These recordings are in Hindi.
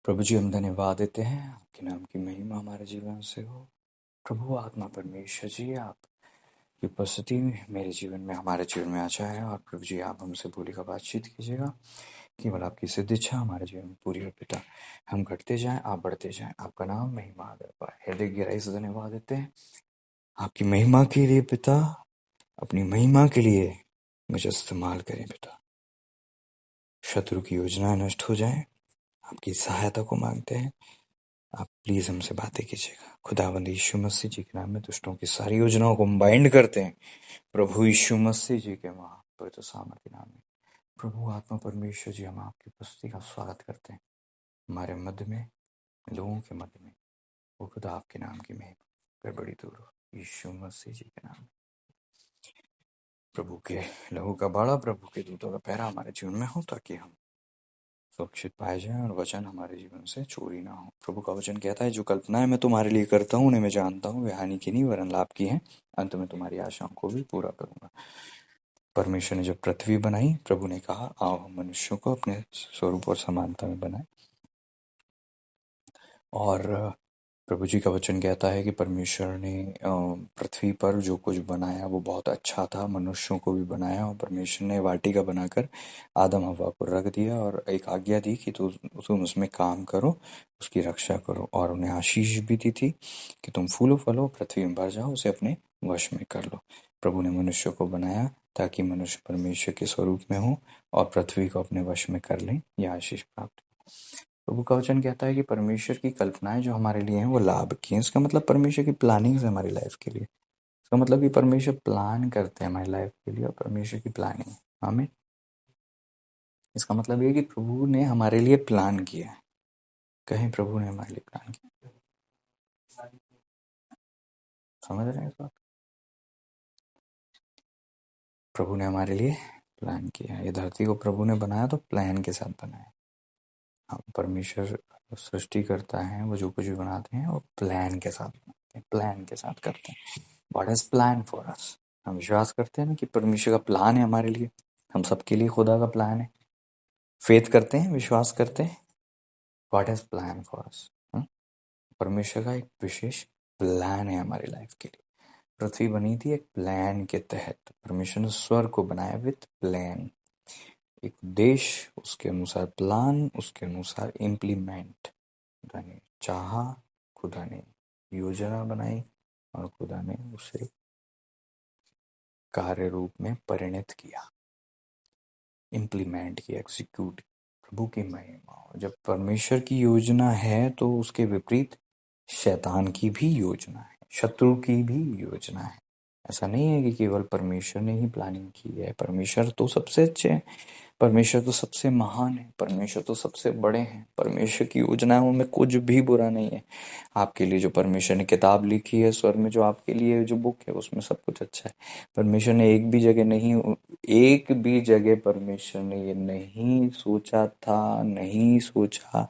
प्रभु जी, हम धन्यवाद देते हैं, आपके नाम की महिमा हमारे जीवन से हो। प्रभु आत्मा परमेश्वर जी, आपकी उपस्थिति मेरे जीवन में, हमारे जीवन में आ जाए। और प्रभु जी, आप हमसे बोली का बातचीत कीजिएगा, केवल आपकी सिद्ध इच्छा हमारे जीवन में पूरी हो। पिता, हम घटते जाएं, आप बढ़ते जाएं, आपका नाम महिमा आदर पाए। हृदय की गहराई से धन्यवाद देते हैं आपकी महिमा के लिए। पिता, अपनी महिमा के लिए मुझे इस्तेमाल करें। पिता, शत्रु की योजना नष्ट हो जाए, आपकी सहायता को मांगते हैं। आप प्लीज हमसे बातें कीजिएगा। खुदावंद यीशु मसीह जी के नाम में दुष्टों की सारी योजनाओं को हम बाइंड करते हैं, प्रभु यीशु मसीह जी के महा पवित्र सामर्थ्य नाम में। प्रभु आत्मा परमेश्वर जी, हम आपकी उपस्थिति का स्वागत करते हैं हमारे मध्य में, लोगों के मध्य में। वो खुदा आपके नाम की महिमा कर बड़ी दूर हो, यीशु मसीह जी के नाम में। प्रभु के लहू का बाड़ा, प्रभु के दूतों का पहरा हमारे जीवन में हो, ताकि हम सुरक्षित पाए जाएं और वचन हमारे जीवन से चोरी ना हो। प्रभु का वचन कहता है, जो कल्पनाएं मैं तुम्हारे लिए करता हूँ उन्हें मैं जानता हूँ, वे हानि की नहीं वरन लाभ की हैं। अंत में तुम्हारी आशाओं को भी पूरा करूंगा। परमेश्वर ने जब पृथ्वी बनाई, प्रभु ने कहा, आओ हम मनुष्यों को अपने स्वरूप और समानता में बनाए। और प्रभु जी का वचन कहता है कि परमेश्वर ने पृथ्वी पर जो कुछ बनाया वो बहुत अच्छा था, मनुष्यों को भी बनाया। और परमेश्वर ने वाटिका बनाकर आदम हवा को रख दिया और एक आज्ञा दी कि तुम उसमें काम करो, उसकी रक्षा करो। और उन्हें आशीष भी दी थी कि तुम फूलो फलो, पृथ्वी में भर जाओ, उसे अपने वश में कर लो। प्रभु ने मनुष्य को बनाया ताकि मनुष्य परमेश्वर के स्वरूप में हो और पृथ्वी को अपने वश में कर लें, यह आशीष प्राप्त। प्रभु का वचन कहता है कि परमेश्वर की कल्पनाएं जो हमारे लिए हैं वो लाभ की हैं। इसका मतलब परमेश्वर की प्लानिंग्स है हमारी लाइफ के लिए। इसका मतलब कि परमेश्वर प्लान करते हैं हमारी लाइफ के लिए, और परमेश्वर की प्लानिंग हमें, इसका मतलब ये कि प्रभु ने हमारे लिए प्लान किया है। कहीं प्रभु ने हमारे लिए प्लान किया, समझ रहे हैं इस बात? प्रभु ने हमारे लिए प्लान किया है। ये धरती को प्रभु ने बनाया तो प्लान के साथ बनाया। हाँ, परमेश्वर सृष्टि करता है, वो जो कुछ भी बनाते हैं वो प्लान के साथ बनाते हैं, प्लान के साथ करते हैं। What is plan for us? हम विश्वास करते हैं ना कि परमेश्वर का प्लान है हमारे लिए, हम सबके लिए खुदा का प्लान है। फेथ करते हैं, विश्वास करते हैं। What is plan for us? परमेश्वर का एक विशेष प्लान है हमारी लाइफ के लिए। पृथ्वी बनी थी एक प्लान के तहत। परमेश्वर ने स्वर्ग को बनाया विथ प्लान, एक उद्देश्य, उसके अनुसार प्लान, उसके अनुसार इम्प्लीमेंट। खुदा ने चाहा, खुदा ने योजना बनाई और खुदा ने उसे कार्य रूप में परिणत किया, इम्प्लीमेंट किया, एग्जीक्यूट। प्रभु की महिमा। जब परमेश्वर की योजना है तो उसके विपरीत शैतान की भी योजना है, शत्रु की भी योजना है। ऐसा नहीं है कि केवल परमेश्वर ने ही प्लानिंग की है। परमेश्वर तो सबसे अच्छे हैं, परमेश्वर तो सबसे महान है, परमेश्वर तो सबसे बड़े हैं। परमेश्वर की योजनाओं में कुछ भी बुरा नहीं है। आपके लिए जो परमेश्वर ने किताब लिखी है स्वर्ग में, जो आपके लिए जो बुक है, उसमें सब कुछ अच्छा है। परमेश्वर ने एक भी जगह परमेश्वर ने ये नहीं सोचा था, नहीं सोचा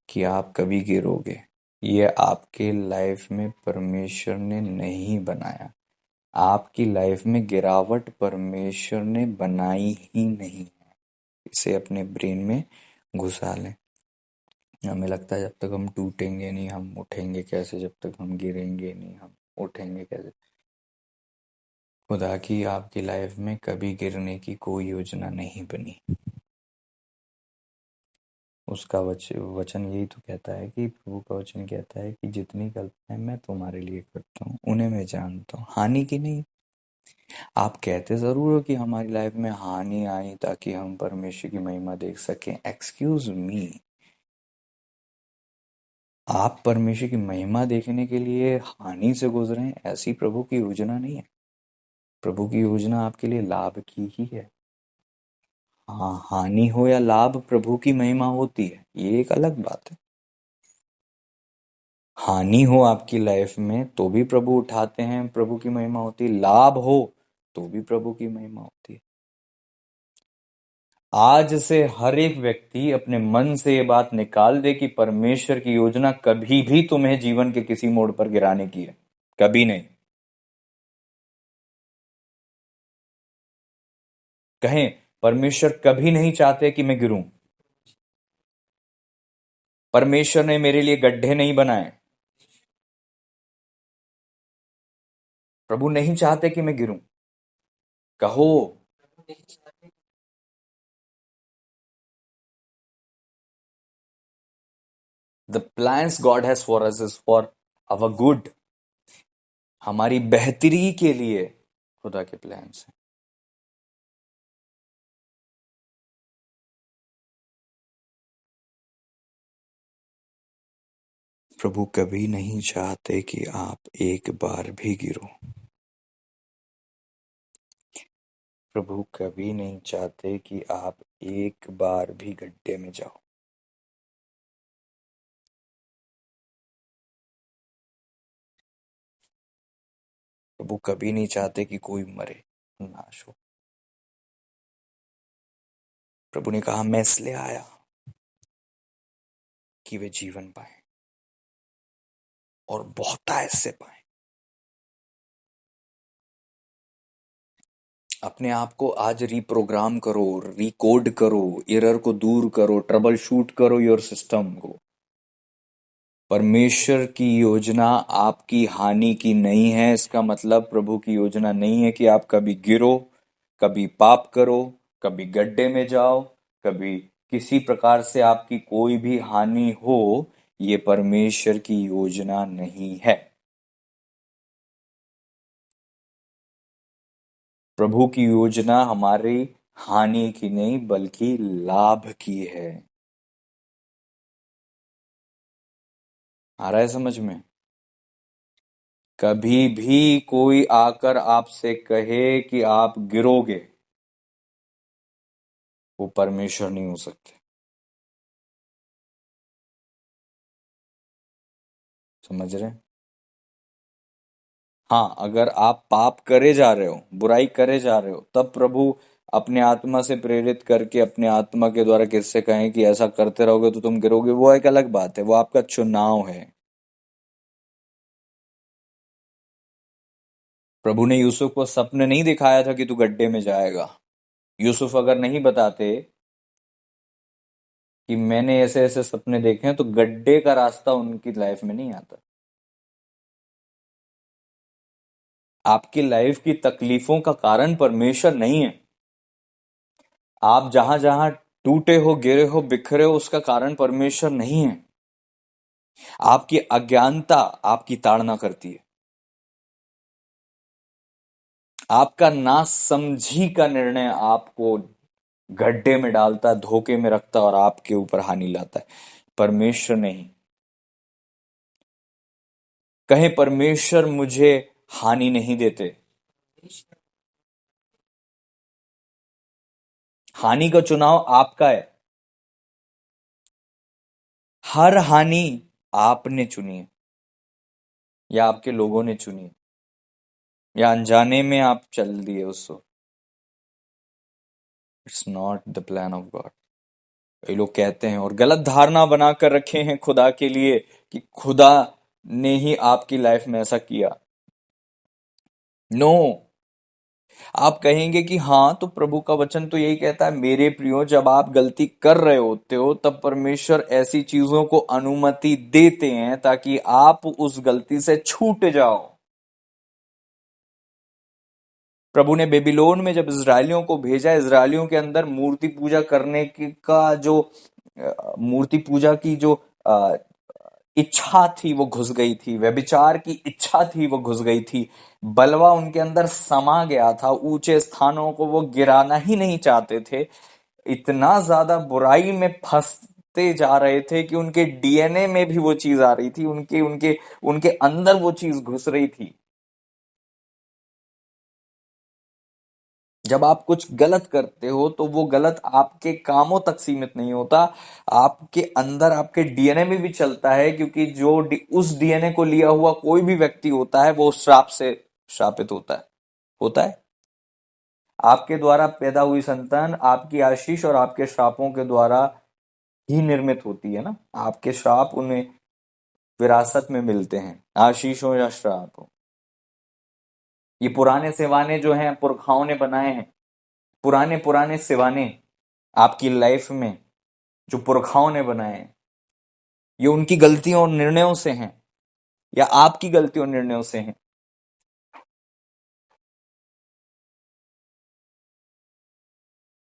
कि आप कभी गिरोगे। ये आपके लाइफ में परमेश्वर ने नहीं बनाया। आपकी लाइफ में गिरावट परमेश्वर ने बनाई ही नहीं है। इसे अपने ब्रेन में घुसा लें। हमें लगता है जब तक हम टूटेंगे नहीं हम उठेंगे कैसे, जब तक हम गिरेंगे नहीं हम उठेंगे कैसे। खुदा की आपकी लाइफ में कभी गिरने की कोई योजना नहीं बनी। उसका वचन यही तो कहता है कि प्रभु का वचन कहता है कि जितनी कल्पनाएं मैं तुम्हारे लिए करता हूँ उन्हें मैं जानता हूँ, हानि की नहीं। आप कहते जरूर हो कि हमारी लाइफ में हानि आई ताकि हम परमेश्वर की महिमा देख सकें। एक्सक्यूज मी, आप परमेश्वर की महिमा देखने के लिए हानि से गुजरे हैं, ऐसी प्रभु की योजना नहीं है। प्रभु की योजना आपके लिए लाभ की ही है। हाँ, हानि हो या लाभ, प्रभु की महिमा होती है, ये एक अलग बात है। हानि हो आपकी लाइफ में तो भी प्रभु उठाते हैं, प्रभु की महिमा होती है। लाभ हो तो भी प्रभु की महिमा होती है। आज से हर एक व्यक्ति अपने मन से ये बात निकाल दे कि परमेश्वर की योजना कभी भी तुम्हें जीवन के किसी मोड़ पर गिराने की है, कभी नहीं। कहें, परमेश्वर कभी नहीं चाहते कि मैं गिरूं। परमेश्वर ने मेरे लिए गड्ढे नहीं बनाए। प्रभु नहीं चाहते कि मैं गिरूं। कहो। The plans God has for us is for our good. हमारी बेहतरी के लिए खुदा के प्लान्स हैं। प्रभु कभी नहीं चाहते कि आप एक बार भी गिरो। प्रभु कभी नहीं चाहते कि आप एक बार भी गड्ढे में जाओ। प्रभु कभी नहीं चाहते कि कोई मरे, नाश हो। प्रभु ने कहा मैं इसलिए आया कि वे जीवन पाए और बहुतायत से पाए। अपने आप को आज रीप्रोग्राम करो, रिकोड करो, एरर को दूर करो, ट्रबल शूट करो योर सिस्टम को। परमेश्वर की योजना आपकी हानि की नहीं है। इसका मतलब प्रभु की योजना नहीं है कि आप कभी गिरो, कभी पाप करो, कभी गड्ढे में जाओ, कभी किसी प्रकार से आपकी कोई भी हानि हो। ये परमेश्वर की योजना नहीं है। प्रभु की योजना हमारी हानि की नहीं बल्कि लाभ की है। आ रहा है समझ में? कभी भी कोई आकर आपसे कहे कि आप गिरोगे, वो परमेश्वर नहीं हो सकते। समझ रहे हैं? हाँ, अगर आप पाप करे जा रहे हो, बुराई करे जा रहे हो, तब प्रभु अपने आत्मा से प्रेरित करके अपने आत्मा के द्वारा किससे कहें कि ऐसा करते रहोगे तो तुम गिरोगे, वो एक अलग बात है। वो आपका चुनाव है। प्रभु ने यूसुफ को सपने नहीं दिखाया था कि तू गड्ढे में जाएगा। यूसुफ अगर नहीं बताते कि मैंने ऐसे ऐसे सपने देखे हैं, तो गड्ढे का रास्ता उनकी लाइफ में नहीं आता। आपकी लाइफ की तकलीफों का कारण परमेश्वर नहीं है। आप जहां जहां टूटे हो, गिरे हो, बिखरे हो, उसका कारण परमेश्वर नहीं है। आपकी अज्ञानता आपकी ताड़ना करती है। आपका नासमझी का निर्णय आपको गड्ढे में डालता है, धोखे में रखता है और आपके ऊपर हानि लाता है। परमेश्वर नहीं। कहें परमेश्वर मुझे हानि नहीं देते। हानि का चुनाव आपका है। हर हानि आपने चुनी है या आपके लोगों ने चुनी है या अनजाने में आप चल दिए उसको। It's not the plan of God. ये लोग कहते हैं और गलत धारणा बनाकर रखे हैं खुदा के लिए कि खुदा ने ही आपकी लाइफ में ऐसा किया। नो। आप कहेंगे कि हाँ, तो प्रभु का वचन तो यही कहता है, मेरे प्रियो जब आप गलती कर रहे होते हो तब परमेश्वर ऐसी चीजों को अनुमति देते हैं ताकि आप उस गलती से छूट जाओ। प्रभु ने बेबीलोन में जब इजरायलियों को भेजा, इजरायलियों के अंदर मूर्ति पूजा करने का जो मूर्ति पूजा की जो इच्छा थी वो घुस गई थी। व्यभिचार की इच्छा थी वो घुस गई थी। बलवा उनके अंदर समा गया था। ऊंचे स्थानों को वो गिराना ही नहीं चाहते थे। इतना ज्यादा बुराई में फंसते जा रहे थे कि उनके डीएनए में भी वो चीज आ रही थी। उनके उनके उनके अंदर वो चीज घुस रही थी। जब आप कुछ गलत करते हो तो वो गलत आपके कामों तक सीमित नहीं होता, आपके अंदर आपके डीएनए में भी चलता है। क्योंकि जो उस डीएनए को लिया हुआ कोई भी व्यक्ति होता है वो श्राप से श्रापित होता है। आपके द्वारा पैदा हुई संतान आपकी आशीष और आपके श्रापों के द्वारा ही निर्मित होती है ना। आपके श्राप उन्हें विरासत में मिलते हैं, आशीष हो या श्राप हो। ये पुराने सिवाने जो हैं पुरखाओं ने बनाए हैं। पुराने पुराने सिवाने आपकी लाइफ में जो पुरखाओं ने बनाए हैं, ये उनकी गलतियों और निर्णयों से हैं या आपकी गलतियों और निर्णयों से हैं?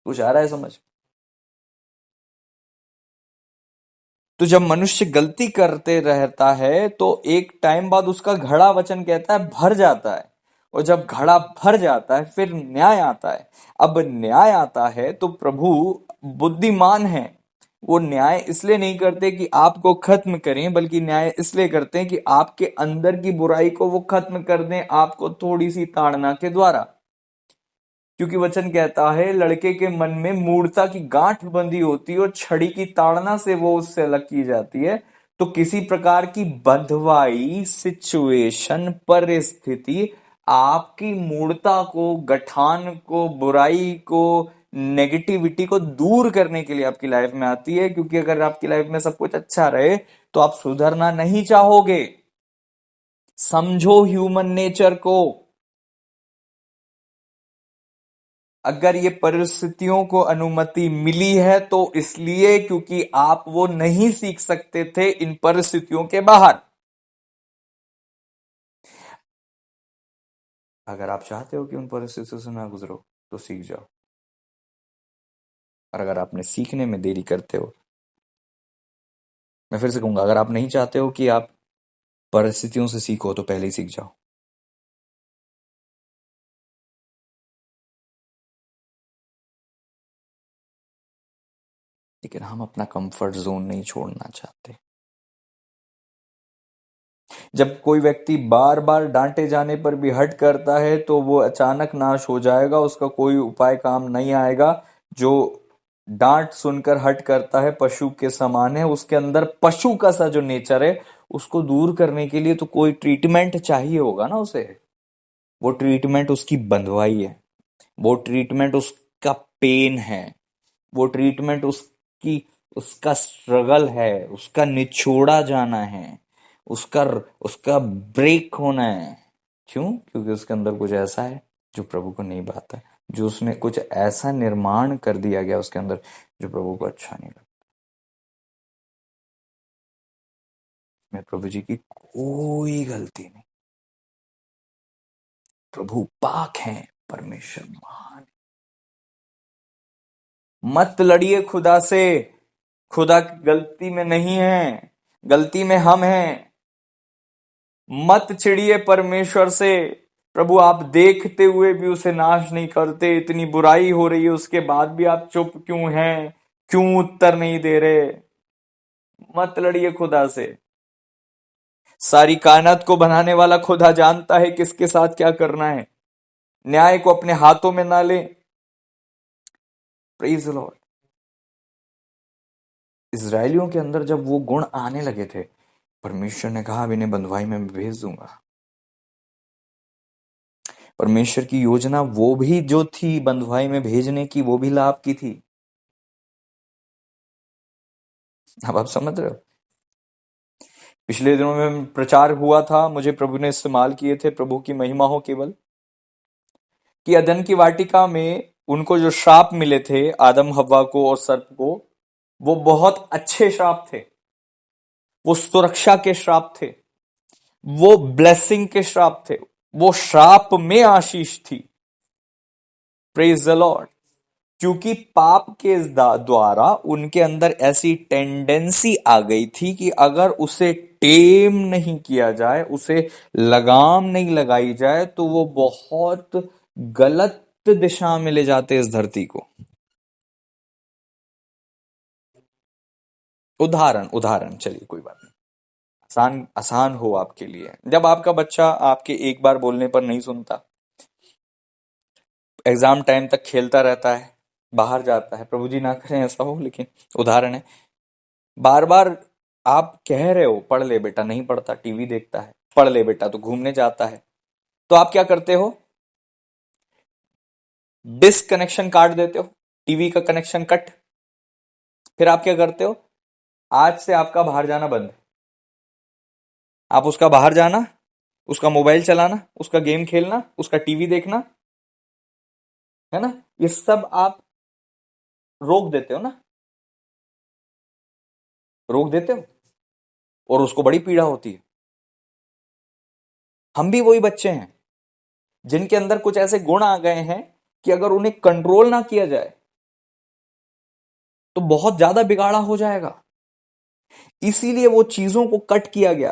कुछ आ रहा है समझ? तो जब मनुष्य गलती करते रहता है तो एक टाइम बाद उसका घड़ा, वचन कहता है, भर जाता है। और जब घड़ा भर जाता है फिर न्याय आता है। अब न्याय आता है तो प्रभु बुद्धिमान है। वो न्याय इसलिए नहीं करते कि आपको खत्म करें, बल्कि न्याय इसलिए करते हैं कि आपके अंदर की बुराई को वो खत्म कर दें, आपको थोड़ी सी ताड़ना के द्वारा। क्योंकि वचन कहता है लड़के के मन में मूढ़ता की गांठ बंधी होती है और छड़ी की ताड़ना से वो उससे अलग की जाती है। तो किसी प्रकार की बंधवाई, सिचुएशन, परिस्थिति आपकी मूढ़ता को, गठान को, बुराई को, नेगेटिविटी को दूर करने के लिए आपकी लाइफ में आती है। क्योंकि अगर आपकी लाइफ में सब कुछ अच्छा रहे तो आप सुधरना नहीं चाहोगे। समझो ह्यूमन नेचर को। अगर ये परिस्थितियों को अनुमति मिली है तो इसलिए क्योंकि आप वो नहीं सीख सकते थे इन परिस्थितियों के बाहर। अगर आप चाहते हो कि उन परिस्थितियों से ना गुजरो तो सीख जाओ। और अगर आपने सीखने में देरी करते हो, मैं फिर से कहूंगा, अगर आप नहीं चाहते हो कि आप परिस्थितियों से सीखो तो पहले ही सीख जाओ। लेकिन हम अपना कंफर्ट जोन नहीं छोड़ना चाहते। जब कोई व्यक्ति बार बार डांटे जाने पर भी हट करता है तो वो अचानक नाश हो जाएगा, उसका कोई उपाय काम नहीं आएगा। जो डांट सुनकर हट करता है पशु के समान है। उसके अंदर पशु का सा जो नेचर है उसको दूर करने के लिए तो कोई ट्रीटमेंट चाहिए होगा ना उसे। वो ट्रीटमेंट उसकी बंधुआई है, वो ट्रीटमेंट उसका पेन है, वो ट्रीटमेंट उसकी उसका स्ट्रगल है, उसका निचोड़ा जाना है, उसका उसका ब्रेक होना है। क्यों? क्योंकि उसके अंदर कुछ ऐसा है जो प्रभु को नहीं भाता है। जो उसने कुछ ऐसा निर्माण कर दिया गया उसके अंदर जो प्रभु को अच्छा नहीं लगता। मैं प्रभु जी की कोई गलती नहीं। प्रभु पाक हैं, परमेश्वर महान। मत लड़िए खुदा से। खुदा गलती में नहीं है, गलती में हम हैं। मत चिढ़िए परमेश्वर से। प्रभु आप देखते हुए भी उसे नाश नहीं करते। इतनी बुराई हो रही है उसके बाद भी आप चुप क्यों हैं? क्यों उत्तर नहीं दे रहे? मत लड़िए खुदा से। सारी कायनात को बनाने वाला खुदा जानता है किसके साथ क्या करना है। न्याय को अपने हाथों में ना ले। Praise the Lord. इजरायलियों के अंदर जब वो गुण आने लगे थे, परमेश्वर ने कहा अब इन्हें बंधुआई में भेज दूंगा। परमेश्वर की योजना वो भी जो थी बंधुआई में भेजने की, वो भी लाभ की थी। अब आप समझ रहे हो? पिछले दिनों में प्रचार हुआ था, मुझे प्रभु ने इस्तेमाल किए थे, प्रभु की महिमा हो केवल, कि अदन की वाटिका में उनको जो श्राप मिले थे आदम हव्वा को और सर्प को, वो बहुत अच्छे श्राप थे। वो सुरक्षा के श्राप थे, वो ब्लेसिंग के श्राप थे, वो श्राप में आशीष थी। Praise the Lord. क्योंकि पाप के द्वारा उनके अंदर ऐसी टेंडेंसी आ गई थी कि अगर उसे टेम नहीं किया जाए, उसे लगाम नहीं लगाई जाए, तो वो बहुत गलत दिशा में ले जाते इस धरती को। उदाहरण उदाहरण चलिए, कोई बात नहीं, आसान आसान हो आपके लिए। जब आपका बच्चा आपके एक बार बोलने पर नहीं सुनता, एग्जाम टाइम तक खेलता रहता है, बाहर जाता है, प्रभु जी ना करें ऐसा हो, लेकिन उदाहरण है, बार बार आप कह रहे हो पढ़ ले बेटा, नहीं पढ़ता, टीवी देखता है, पढ़ ले बेटा तो घूमने जाता है, तो आप क्या करते हो? डिसकनेक्शन काट देते हो, टीवी का कनेक्शन कट। फिर आप क्या करते हो? आज से आपका बाहर जाना बंद। आप उसका बाहर जाना, उसका मोबाइल चलाना, उसका गेम खेलना, उसका टीवी देखना, है ना, ये सब आप रोक देते हो ना? रोक देते हो। और उसको बड़ी पीड़ा होती है। हम भी वही बच्चे हैं जिनके अंदर कुछ ऐसे गुण आ गए हैं कि अगर उन्हें कंट्रोल ना किया जाए तो बहुत ज्यादा बिगाड़ा हो जाएगा। इसीलिए वो चीजों को कट किया गया।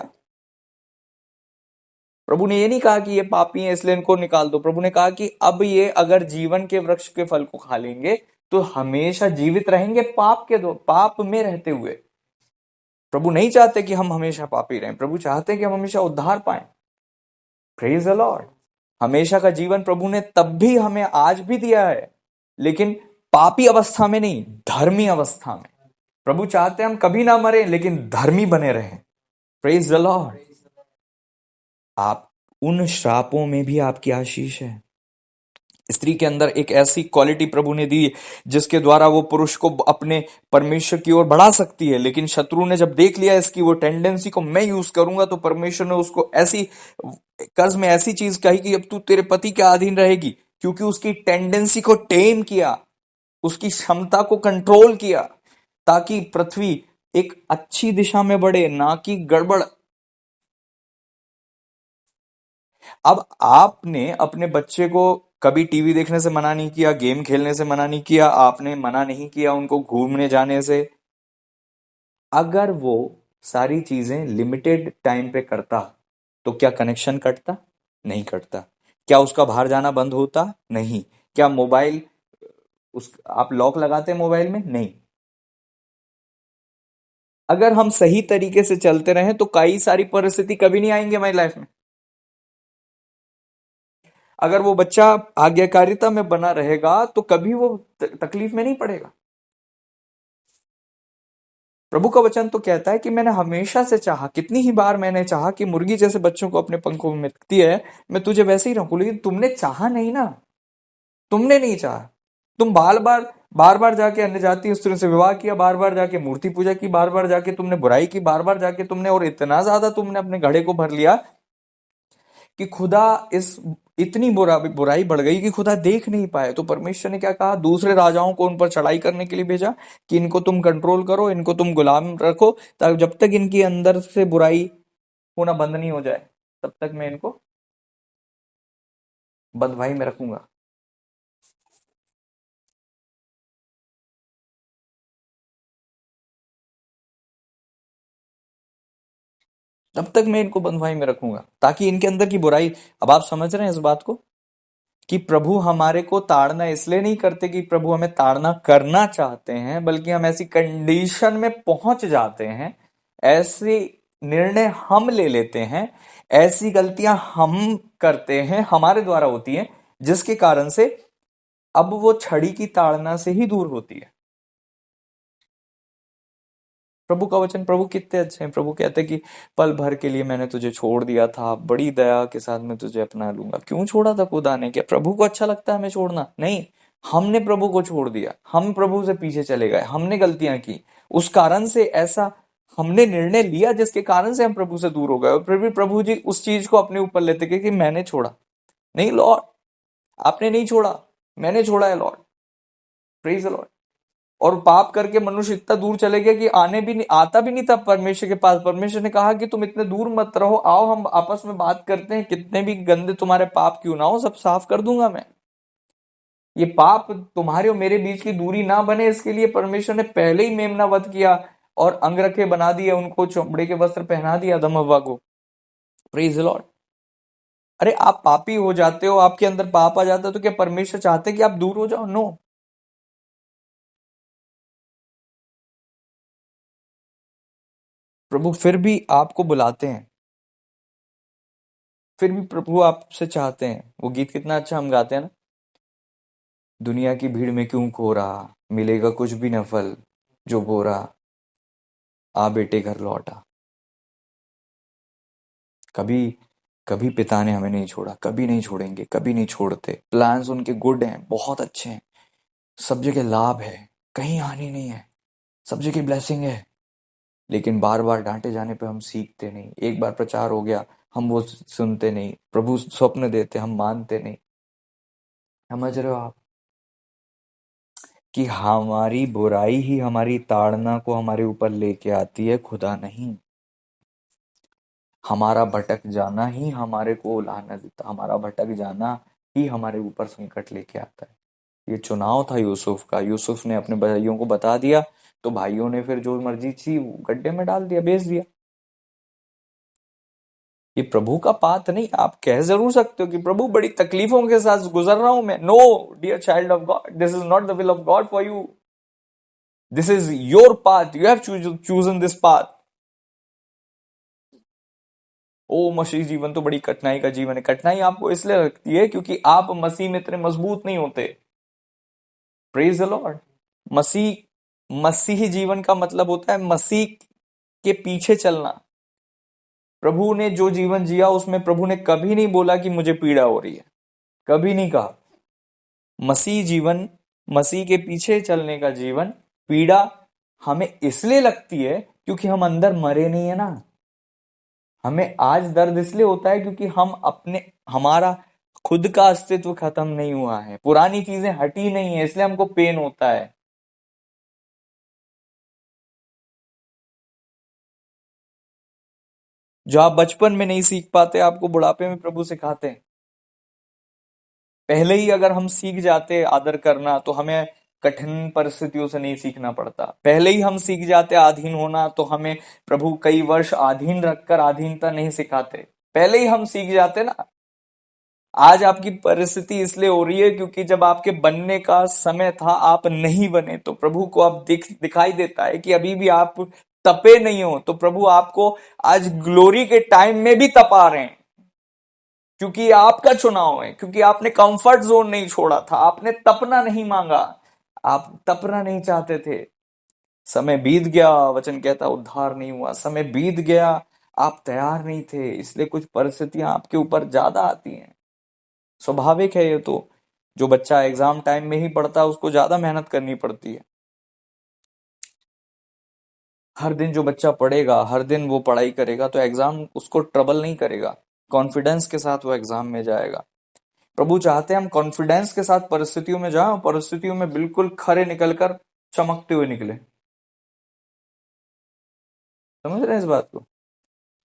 प्रभु ने ये नहीं कहा कि ये पापी हैं इसलिए इनको निकाल दो। प्रभु ने कहा कि अब ये अगर जीवन के वृक्ष के फल को खा लेंगे तो हमेशा जीवित रहेंगे पाप में रहते हुए। प्रभु नहीं चाहते कि हम हमेशा पापी रहें, प्रभु चाहते हैं कि हम हमेशा उद्धार पाएं। Praise the Lord. हमेशा का जीवन प्रभु ने तब भी हमें आज भी दिया है, लेकिन पापी अवस्था में नहीं, धर्मी अवस्था में। प्रभु चाहते हैं हम कभी ना मरे लेकिन धर्मी बने रहें। Praise the Lord. आप उन श्रापों में भी आपकी आशीष है। स्त्री के अंदर एक ऐसी क्वालिटी प्रभु ने दी जिसके द्वारा वो पुरुष को अपने परमेश्वर की ओर बढ़ा सकती है, लेकिन शत्रु ने जब देख लिया इसकी वो टेंडेंसी को मैं यूज करूंगा, तो परमेश्वर ने उसको ऐसी कर्ज में ऐसी चीज कही कि अब तू तेरे पति के अधीन रहेगी, क्योंकि उसकी टेंडेंसी को टेम किया, उसकी क्षमता को कंट्रोल किया, ताकि पृथ्वी एक अच्छी दिशा में बढ़े, ना कि गड़बड़। अब आपने अपने बच्चे को कभी टीवी देखने से मना नहीं किया, गेम खेलने से मना नहीं किया, आपने मना नहीं किया उनको घूमने जाने से। अगर वो सारी चीजें लिमिटेड टाइम पे करता तो क्या कनेक्शन कटता? नहीं कटता। क्या उसका बाहर जाना बंद होता? नहीं। क्या मोबाइल आप लॉक लगाते मोबाइल में? नहीं। अगर हम सही तरीके से चलते रहें तो कई सारी परिस्थिति कभी नहीं आएंगे हमारी लाइफ में। अगर वो बच्चा आज्ञाकारिता में बना रहेगा तो कभी वो तकलीफ में नहीं पड़ेगा। प्रभु का वचन तो कहता है कि मैंने हमेशा से चाहा, कितनी ही बार मैंने चाहा कि मुर्गी जैसे बच्चों को अपने पंखों में रखती है, मैं तुझे वैसे ही रखूं, लेकिन तुमने चाहा नहीं ना। तुमने नहीं चाहा। तुम बार बार जाके अन्य जाति स्त्रियों से विवाह किया, बार बार जाके मूर्ति पूजा की, बार बार जाके तुमने बुराई की, बार बार जाके तुमने, और इतना ज्यादा तुमने अपने घड़े को भर लिया कि खुदा इतनी बुराई बढ़ गई कि खुदा देख नहीं पाए। तो परमेश्वर ने क्या कहा? दूसरे राजाओं को उन पर चढ़ाई करने के लिए भेजा कि इनको तुम कंट्रोल करो, इनको तुम गुलाम रखो, ताकि जब तक इनके अंदर से बुराई होना बंद नहीं हो जाए तब तक मैं इनको बंधुआई में रखूंगा। तब तक मैं इनको बंधुआई में रखूंगा ताकि इनके अंदर की बुराई। अब आप समझ रहे हैं इस बात को कि प्रभु हमारे को ताड़ना इसलिए नहीं करते कि प्रभु हमें ताड़ना करना चाहते हैं, बल्कि हम ऐसी कंडीशन में पहुंच जाते हैं, ऐसे निर्णय हम ले लेते हैं, ऐसी गलतियां हम करते हैं, हमारे द्वारा होती हैं, जिसके कारण से अब वो छड़ी की ताड़ना से ही दूर होती है। प्रभु का वचन, प्रभु कितने अच्छे हैं। प्रभु कहते हैं कि पल भर के लिए मैंने तुझे छोड़ दिया था, बड़ी दया के साथ मैं तुझे अपना लूंगा। क्यों छोड़ा था खुदा ने? क्या प्रभु को अच्छा लगता है हमें छोड़ना? नहीं। हमने प्रभु को छोड़ दिया, हम प्रभु से पीछे चले गए, हमने गलतियां की, उस कारण से ऐसा हमने निर्णय लिया जिसके कारण से हम प्रभु से दूर हो गए। और फिर भी प्रभु जी उस चीज को अपने ऊपर लेते कि मैंने छोड़ा। नहीं लॉर्ड, आपने नहीं छोड़ा, मैंने छोड़ा है लॉर्ड। Praise the Lord. और पाप करके मनुष्य इतना दूर चले गया कि आता भी नहीं था परमेश्वर के पास। परमेश्वर ने कहा कि तुम इतने दूर मत रहो, आओ हम आपस में बात करते हैं, कितने भी गंदे तुम्हारे पाप क्यों ना हो सब साफ कर दूंगा मैं। ये पाप तुम्हारे और मेरे बीच की दूरी ना बने, इसके लिए परमेश्वर ने पहले ही मेमना वध किया और अंगरखे बना दिए, उनको चमड़े के वस्त्र पहना दिया आदम हव्वा को। Praise the Lord. अरे आप पापी हो जाते हो, आपके अंदर पाप आ जाता है, तो क्या परमेश्वर चाहते कि आप दूर हो जाओ? नो। प्रभु फिर भी आपको बुलाते हैं, फिर भी प्रभु आपसे चाहते हैं। वो गीत कितना अच्छा हम गाते हैं ना, दुनिया की भीड़ में क्यों खो रहा, मिलेगा कुछ भी न फल जो बो रहा, आ बेटे घर लौटा। कभी कभी पिता ने हमें नहीं छोड़ा, कभी नहीं छोड़ेंगे, कभी नहीं छोड़ते। प्लान्स उनके गुड हैं, बहुत अच्छे हैं, सब जगह लाभ है, कहीं हानि नहीं है, सब जगह ब्लेसिंग है। लेकिन बार बार डांटे जाने पे हम सीखते नहीं। एक बार प्रचार हो गया, हम वो सुनते नहीं। प्रभु स्वप्न देते, हम मानते नहीं। समझ रहे हो आप कि हमारी बुराई ही हमारी ताड़ना को हमारे ऊपर लेके आती है, खुदा नहीं। हमारा भटक जाना ही हमारे को लानत देता, हमारा भटक जाना ही हमारे ऊपर संकट लेके आता है। ये चुनाव था यूसुफ का। यूसुफ ने अपने भाइयों को बता दिया, तो भाइयों ने फिर जो मर्जी थी वो गड्ढे में डाल दिया, बेच दिया। ये प्रभु का पाथ नहीं। आप कह जरूर सकते हो कि प्रभु बड़ी तकलीफों के साथ गुजर रहा हूं मैं। No dear child of God, this is not the will of God for you. This is your path, you have chosen this path. ओ मसीह जीवन तो बड़ी कठिनाई का जीवन है। कठिनाई आपको इसलिए लगती है क्योंकि आप मसीह में इतने मजबूत नहीं होते। Praise the Lord. मसीही जीवन का मतलब होता है मसीह के पीछे चलना। प्रभु ने जो जीवन जिया उसमें प्रभु ने कभी नहीं बोला कि मुझे पीड़ा हो रही है, कभी नहीं कहा। मसीह जीवन, मसीह के पीछे चलने का जीवन, पीड़ा हमें इसलिए लगती है क्योंकि हम अंदर मरे नहीं है ना। हमें आज दर्द इसलिए होता है क्योंकि हमारा खुद का अस्तित्व खत्म नहीं हुआ है, पुरानी चीजें हटी नहीं है, इसलिए हमको पेन होता है। जो आप बचपन में नहीं सीख पाते, आपको बुढ़ापे में प्रभु सिखाते हैं। पहले ही अगर हम सीख जाते आदर करना, तो हमें कठिन परिस्थितियों से नहीं सीखना पड़ता। पहले ही हम सीख जाते अधीन होना, तो हमें प्रभु कई वर्ष अधीन रखकर अधीनता नहीं सिखाते। पहले ही हम सीख जाते ना। आज आपकी परिस्थिति इसलिए हो रही है क्योंकि जब आपके बनने का समय था आप नहीं बने, तो प्रभु को अब दिखाई देता है कि अभी भी आप तपे नहीं हो, तो प्रभु आपको आज ग्लोरी के टाइम में भी तपा रहे हैं। क्योंकि आपका चुनाव है, क्योंकि आपने कंफर्ट जोन नहीं छोड़ा था, आपने तपना नहीं मांगा, आप तपना नहीं चाहते थे। समय बीत गया, वचन कहता उद्धार नहीं हुआ। समय बीत गया, आप तैयार नहीं थे, इसलिए कुछ परिस्थितियां आपके ऊपर ज्यादा आती हैं। स्वाभाविक है ये तो। जो बच्चा एग्जाम टाइम में ही पढ़ता है उसको ज्यादा मेहनत करनी पड़ती है। हर दिन जो बच्चा पढ़ेगा, हर दिन वो पढ़ाई करेगा, तो एग्जाम उसको ट्रबल नहीं करेगा। कॉन्फिडेंस के साथ वो एग्जाम में जाएगा। प्रभु चाहते हैं हम कॉन्फिडेंस के साथ परिस्थितियों में जाएं, परिस्थितियों में बिल्कुल खरे निकलकर चमकते हुए निकले। समझ रहे हैं इस बात को?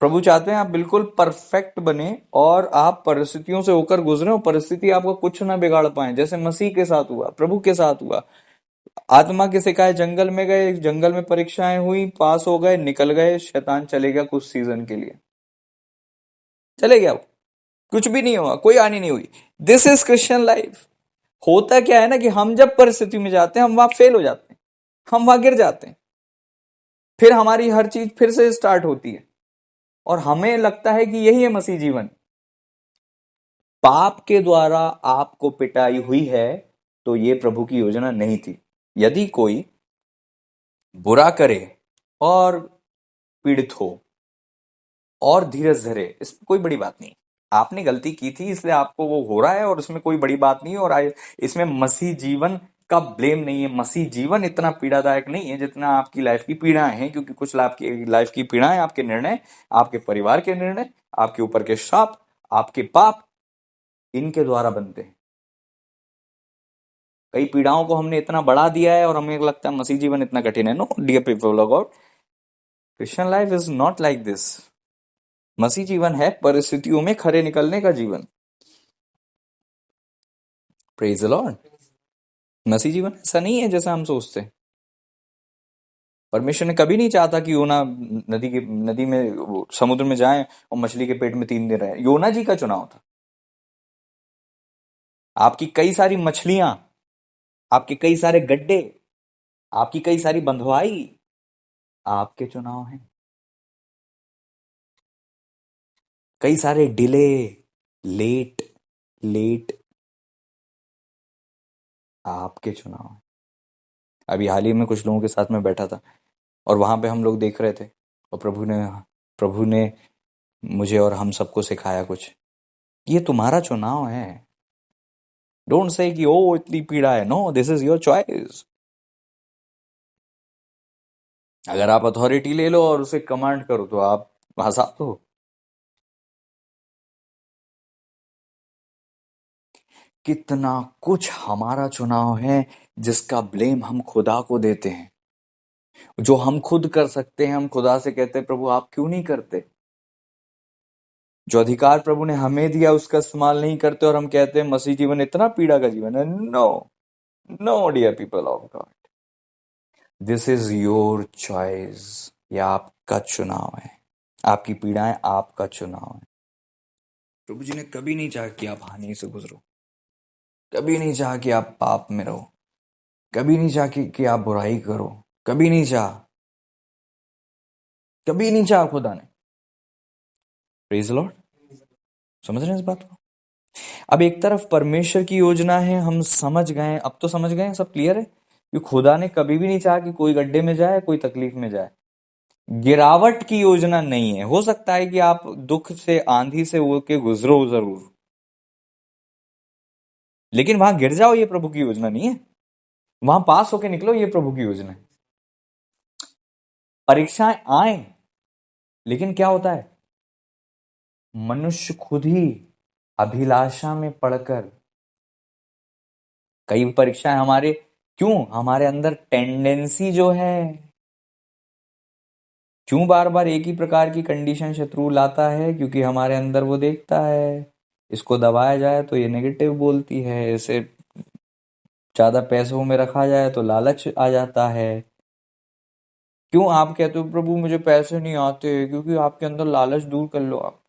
प्रभु चाहते हैं आप बिल्कुल परफेक्ट बने और आप परिस्थितियों से होकर गुजरे और परिस्थिति आपको कुछ ना बिगाड़ पाए, जैसे मसीह के साथ हुआ, प्रभु के साथ हुआ। आत्मा के सिखाए जंगल में गए, जंगल में परीक्षाएं हुई, पास हो गए, निकल गए, शैतान चले गया कुछ सीजन के लिए, चले गया वो, कुछ भी नहीं हुआ, कोई हानि नहीं हुई। This is Christian life. होता क्या है ना कि हम जब परिस्थिति में जाते हैं हम वहां फेल हो जाते हैं, हम वहां गिर जाते हैं, फिर हमारी हर चीज फिर से स्टार्ट होती है और हमें लगता है कि यही है मसीह जीवन। पाप के द्वारा आपको पिटाई हुई है तो ये प्रभु की योजना नहीं थी। यदि कोई बुरा करे और पीड़ित हो और धीरज धरे, इसमें कोई बड़ी बात नहीं। आपने गलती की थी इसलिए आपको वो हो रहा है और इसमें कोई बड़ी बात नहीं है। और इसमें मसीह जीवन का ब्लेम नहीं है। मसीह जीवन इतना पीड़ादायक नहीं है जितना आपकी लाइफ की पीड़ाएं हैं, क्योंकि कुछ आपकी लाइफ की पीड़ाएं आपके निर्णय, आपके परिवार के निर्णय, आपके ऊपर के श्राप, आपके पाप, इनके द्वारा बनते हैं। कई पीड़ाओं को हमने इतना बढ़ा दिया है और हमें लगता है मसीह जीवन इतना कठिन है। No dear people of God, Christian life is not like this. मसीह जीवन है परिस्थितियों में खरे निकलने का जीवन। Praise the Lord. मसीह जीवन ऐसा नहीं है जैसा हम सोचते हैं। परमेश्वर ने कभी नहीं चाहता कि योना नदी में समुद्र में जाएं और मछली के पेट में 3 दिन रहे। योना जी का चुनाव था। आपकी कई सारी मछलियां, आपके कई सारे गड्ढे, आपकी कई सारी बंधुआई आपके चुनाव हैं। कई सारे डिले, लेट आपके चुनाव हैं। अभी हाल ही में कुछ लोगों के साथ में बैठा था और वहां पे हम लोग देख रहे थे और प्रभु ने मुझे और हम सबको सिखाया कुछ, ये तुम्हारा चुनाव है। डोंट से कि ओ इतनी पीड़ा है। No, this is your choice. अगर आप अथॉरिटी ले लो और उसे कमांड करो तो आप आजाद हो। कितना कुछ हमारा चुनाव है जिसका ब्लेम हम खुदा को देते हैं। जो हम खुद कर सकते हैं हम खुदा से कहते हैं प्रभु आप क्यों नहीं करते। जो अधिकार प्रभु ने हमें दिया उसका इस्तेमाल नहीं करते और हम कहते हैं मसीह जीवन इतना पीड़ा का जीवन है। No, no dear people of God, this is your choice. ये आपका चुनाव है। आपकी पीड़ाएं आपका चुनाव है। प्रभु जी ने कभी नहीं चाहा कि आप हानि से गुजरो, कभी नहीं चाहा कि आप पाप में रहो, कभी नहीं चाहा कि आप बुराई करो, कभी नहीं चाहा, कभी नहीं चाहा खुदा ने। Praise the Lord. समझ रहे हैं इस बात को? अब एक तरफ परमेश्वर की योजना है, हम समझ गए, अब तो समझ गए, सब क्लियर है कि खुदा ने कभी भी नहीं चाहा कि कोई गड्ढे में जाए, कोई तकलीफ में जाए। गिरावट की योजना नहीं है। हो सकता है कि आप दुख से, आंधी से होके गुजरो जरूर, लेकिन वहां गिर जाओ ये प्रभु की योजना नहीं है। वहां पास होके निकलो ये प्रभु की योजना है। परीक्षाएं आए, लेकिन क्या होता है, मनुष्य खुद ही अभिलाषा में पड़कर, कई परीक्षाएं हमारे, क्यों, हमारे अंदर टेंडेंसी जो है, क्यों बार बार एक ही प्रकार की कंडीशन शत्रु लाता है, क्योंकि हमारे अंदर वो देखता है इसको दबाया जाए तो ये नेगेटिव बोलती है, इसे ज्यादा पैसों में रखा जाए तो लालच आ जाता है। क्यों आप कहते हो प्रभु मुझे पैसे नहीं आते, क्योंकि आपके अंदर लालच दूर कर लो आप।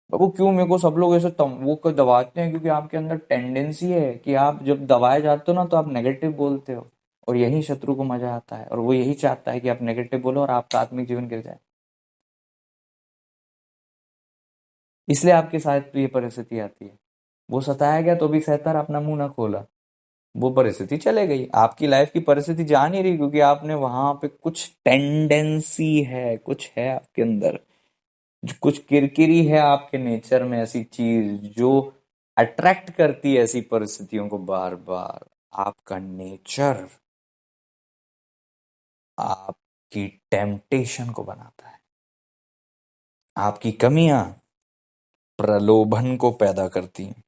प्रभु क्यों मेरे को सब लोग ऐसे वो को दबाते हैं, क्योंकि आपके अंदर टेंडेंसी है कि आप जब दबाए जाते हो ना तो आप नेगेटिव बोलते हो, और यही शत्रु को मजा आता है, और वो यही चाहता है कि आप नेगेटिव बोलो और आपका आत्मिक जीवन गिर जाए। इसलिए आपके साथ ये परिस्थिति आती है। वो सताया गया तो भी सहता अपना मुंह ना खोला, वो परिस्थिति चले गई। आपकी लाइफ की परिस्थिति जा नहीं रही, क्योंकि आपने वहां पे कुछ टेंडेंसी है, कुछ है आपके अंदर, कुछ किरकिरी है आपके नेचर में, ऐसी चीज जो अट्रैक्ट करती है ऐसी परिस्थितियों को बार बार। आपका नेचर आपकी टेम्पटेशन को बनाता है। आपकी कमियां प्रलोभन को पैदा करती हैं।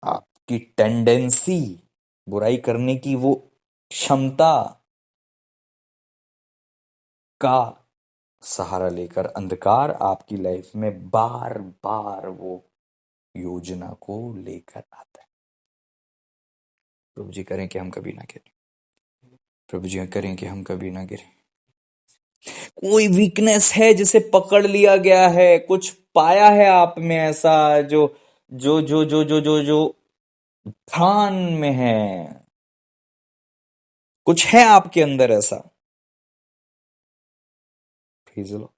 आपकी टेंडेंसी, बुराई करने की वो क्षमता का सहारा लेकर अंधकार आपकी लाइफ में बार बार वो योजना को लेकर आता है। प्रभु जी करें कि हम कभी ना गिरें। प्रभु जी करें कि हम कभी ना गिरें। कोई वीकनेस है जिसे पकड़ लिया गया है, कुछ पाया है आप में ऐसा जो जो जो जो जो जो जो ध्यान में है, कुछ है आपके अंदर ऐसा। भेज लो।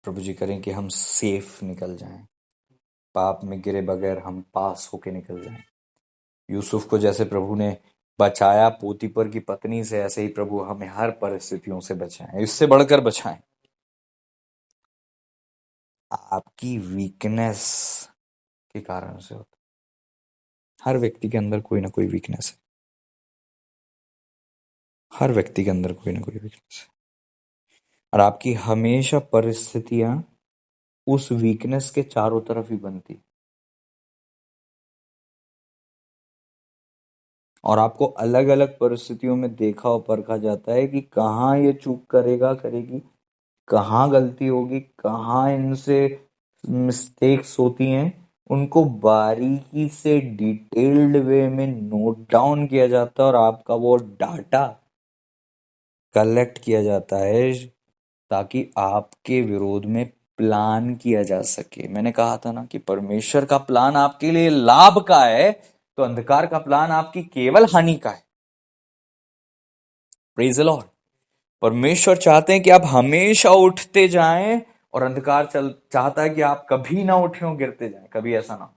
प्रभु जी करें कि हम सेफ निकल जाएं, पाप में गिरे बगैर हम पास होके निकल जाएं। यूसुफ को जैसे प्रभु ने बचाया पोतीपर की पत्नी से, ऐसे ही प्रभु हमें हर परिस्थितियों से बचाएं, इससे बढ़कर बचाएं। आपकी वीकनेस के कारण से होता है। हर व्यक्ति के अंदर कोई ना कोई वीकनेस है। हर व्यक्ति के अंदर कोई ना कोई वीकनेस है, और आपकी हमेशा परिस्थितियां उस वीकनेस के चारों तरफ ही बनती, और आपको अलग अलग परिस्थितियों में देखा और परखा जाता है कि कहाँ ये चूक करेगा, करेगी, कहाँ गलती होगी, कहाँ इनसे मिस्टेक्स होती हैं। उनको बारीकी से डिटेल्ड वे में नोट डाउन किया जाता है, और आपका वो डाटा कलेक्ट किया जाता है ताकि आपके विरोध में प्लान किया जा सके। मैंने कहा था ना कि परमेश्वर का प्लान आपके लिए लाभ का है, तो अंधकार का प्लान आपकी केवल हानि का है। Praise the Lord. परमेश्वर चाहते हैं कि आप हमेशा उठते जाएं, और अंधकार चाहता है कि आप कभी ना उठे हो, गिरते जाएं, कभी ऐसा ना हो।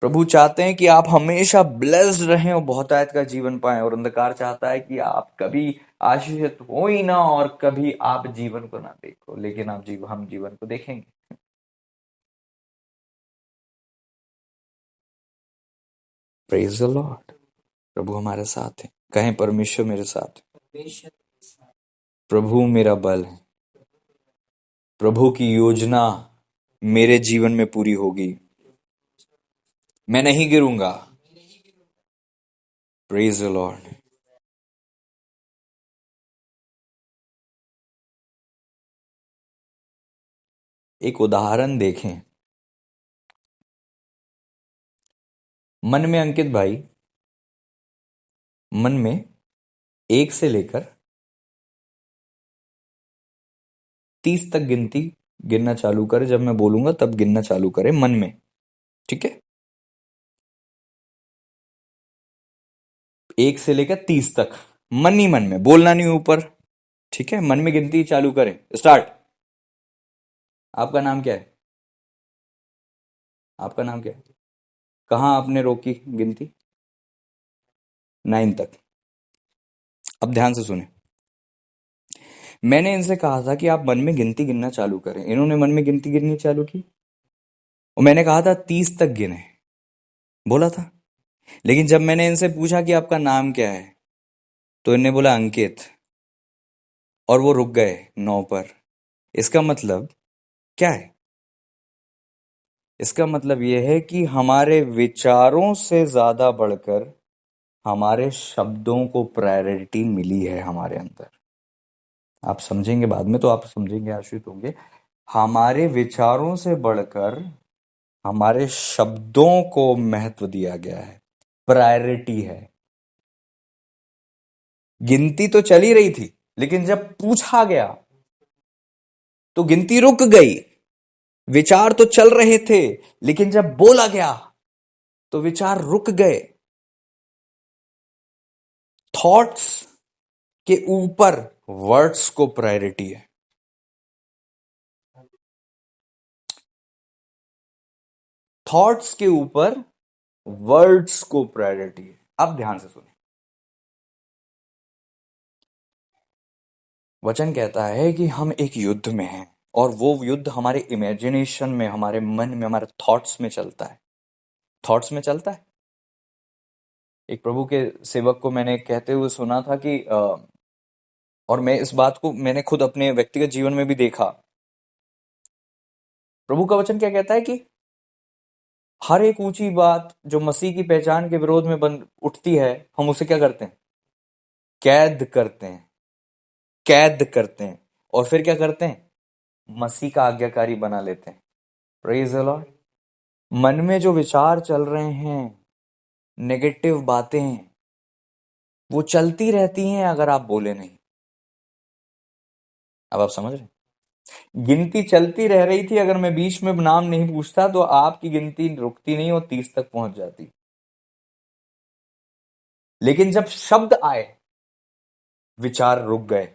प्रभु चाहते हैं कि आप हमेशा ब्लेस्ड रहें और बहुतायत का जीवन पाएं, और अंधकार चाहता है कि आप कभी आशीषित हो ही ना, और कभी आप जीवन को ना देखो, लेकिन हम जीवन को देखेंगे। Praise the Lord. प्रभु हमारे साथ है। कहें परमेश्वर मेरे साथ है। प्रभु मेरा बल है। प्रभु की योजना मेरे जीवन में पूरी होगी। मैं नहीं गिरूंगा। Praise the Lord. एक उदाहरण देखें। मन में अंकित भाई, मन में 1 से लेकर 30 तक गिनना चालू करे। जब मैं बोलूंगा तब गिनना चालू करे मन में। ठीक है, 1 से लेकर 30 तक मन ही मन में, बोलना नहीं ऊपर। ठीक है, मन में गिनती चालू करें। स्टार्ट। आपका नाम क्या है? आपका नाम क्या है? कहाँ आपने रोकी गिनती? 9 तक। अब ध्यान से सुने। मैंने इनसे कहा था कि आप मन में गिनती गिनना चालू करें। इन्होंने मन में गिनती गिननी चालू की और मैंने कहा था 30 तक गिने, बोला था। लेकिन जब मैंने इनसे पूछा कि आपका नाम क्या है, तो इन्होंने बोला अंकित, और वो रुक गए 9 पर। इसका मतलब क्या है? इसका मतलब यह है कि हमारे विचारों से ज्यादा बढ़कर हमारे शब्दों को प्रायोरिटी मिली है हमारे अंदर। आप समझेंगे बाद में, तो आप समझेंगे, आश्रित होंगे। हमारे विचारों से बढ़कर हमारे शब्दों को महत्व दिया गया है, प्रायोरिटी है। गिनती तो चल ही रही थी, लेकिन जब पूछा गया तो गिनती रुक गई। विचार तो चल रहे थे, लेकिन जब बोला गया तो विचार रुक गए। थॉट्स के ऊपर वर्ड्स को प्रायोरिटी है। थॉट्स के ऊपर वर्ड्स को प्रायोरिटी है। अब ध्यान से सुने। वचन कहता है कि हम एक युद्ध में हैं, और वो युद्ध हमारे इमेजिनेशन में, हमारे मन में, हमारे थॉट्स में चलता है। थॉट्स में चलता है। एक प्रभु के सेवक को मैंने कहते हुए सुना था कि और मैं इस बात को मैंने खुद अपने व्यक्तिगत जीवन में भी देखा। प्रभु का वचन क्या कहता है कि हर एक ऊंची बात जो मसीह की पहचान के विरोध में बन उठती है, हम उसे क्या करते हैं? कैद करते हैं। कैद करते हैं। और फिर क्या करते हैं? मसीह का आज्ञाकारी बना लेते हैं। Praise the Lord. मन में जो विचार चल रहे हैं, नेगेटिव बातें, वो चलती रहती हैं अगर आप बोले नहीं। अब आप समझ रहे? गिनती चलती रह रही थी, अगर मैं बीच में नाम नहीं पूछता तो आपकी गिनती रुकती नहीं और 30 तक पहुंच जाती। लेकिन जब शब्द आए, विचार रुक गए।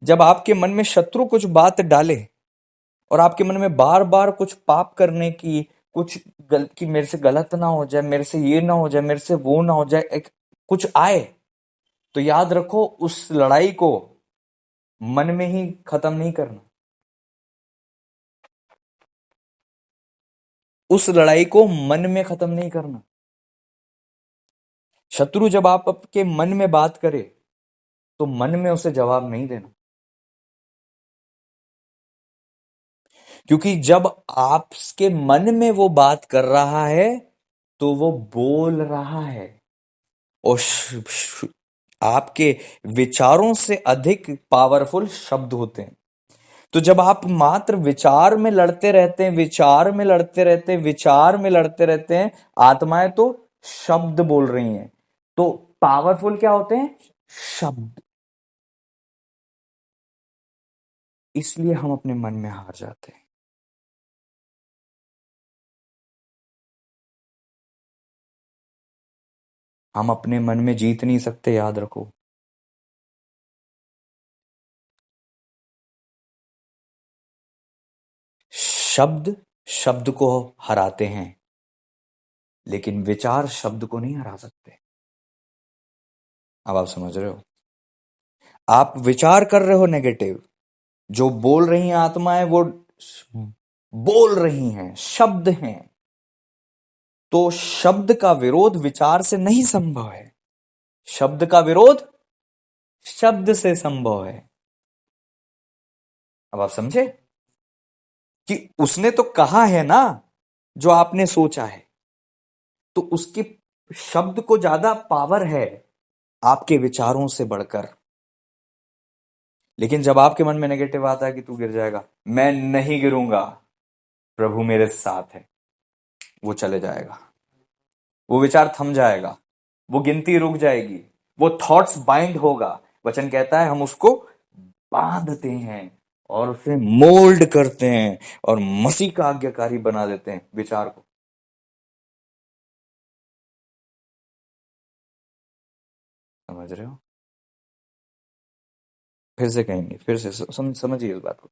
जब आपके मन में शत्रु कुछ बात डाले और आपके मन में बार बार कुछ पाप करने की, कुछ कि मेरे से गलत ना हो जाए, मेरे से ये ना हो जाए, मेरे से वो ना हो जाए, कुछ आए, तो याद रखो उस लड़ाई को मन में ही खत्म नहीं करना। उस लड़ाई को मन में खत्म नहीं करना। शत्रु जब आपके मन में बात करे तो मन में उसे जवाब नहीं देना। क्योंकि जब आपके मन में वो बात कर रहा है तो वो बोल रहा है, और आपके विचारों से अधिक पावरफुल शब्द होते हैं। तो जब आप मात्र विचार में लड़ते रहते हैं, विचार में लड़ते रहते हैं, विचार में लड़ते रहते हैं, आत्माएं तो शब्द बोल रही हैं। तो पावरफुल क्या होते हैं? शब्द। इसलिए हम अपने मन में हार जाते हैं। हम अपने मन में जीत नहीं सकते, याद रखो। शब्द शब्द को हराते हैं, लेकिन विचार शब्द को नहीं हरा सकते। अब आप समझ रहे हो? आप विचार कर रहे हो नेगेटिव, जो बोल रही हैं आत्माएं वो बोल रही हैं, शब्द हैं। तो शब्द का विरोध विचार से नहीं संभव है। शब्द का विरोध शब्द से संभव है। अब आप समझे? कि उसने तो कहा है ना जो आपने सोचा है, तो उसके शब्द को ज्यादा पावर है आपके विचारों से बढ़कर। लेकिन जब आपके मन में नेगेटिव आता है कि तू गिर जाएगा, मैं नहीं गिरूंगा, प्रभु मेरे साथ है, वो चले जाएगा, वो विचार थम जाएगा, वो गिनती रुक जाएगी, वो थॉट्स बाइंड होगा। वचन कहता है हम उसको बांधते हैं और उसे मोल्ड करते हैं और मसीह का आज्ञाकारी बना देते हैं विचार को। समझ रहे हो? फिर से कहेंगे, फिर से समझिए इस बात को।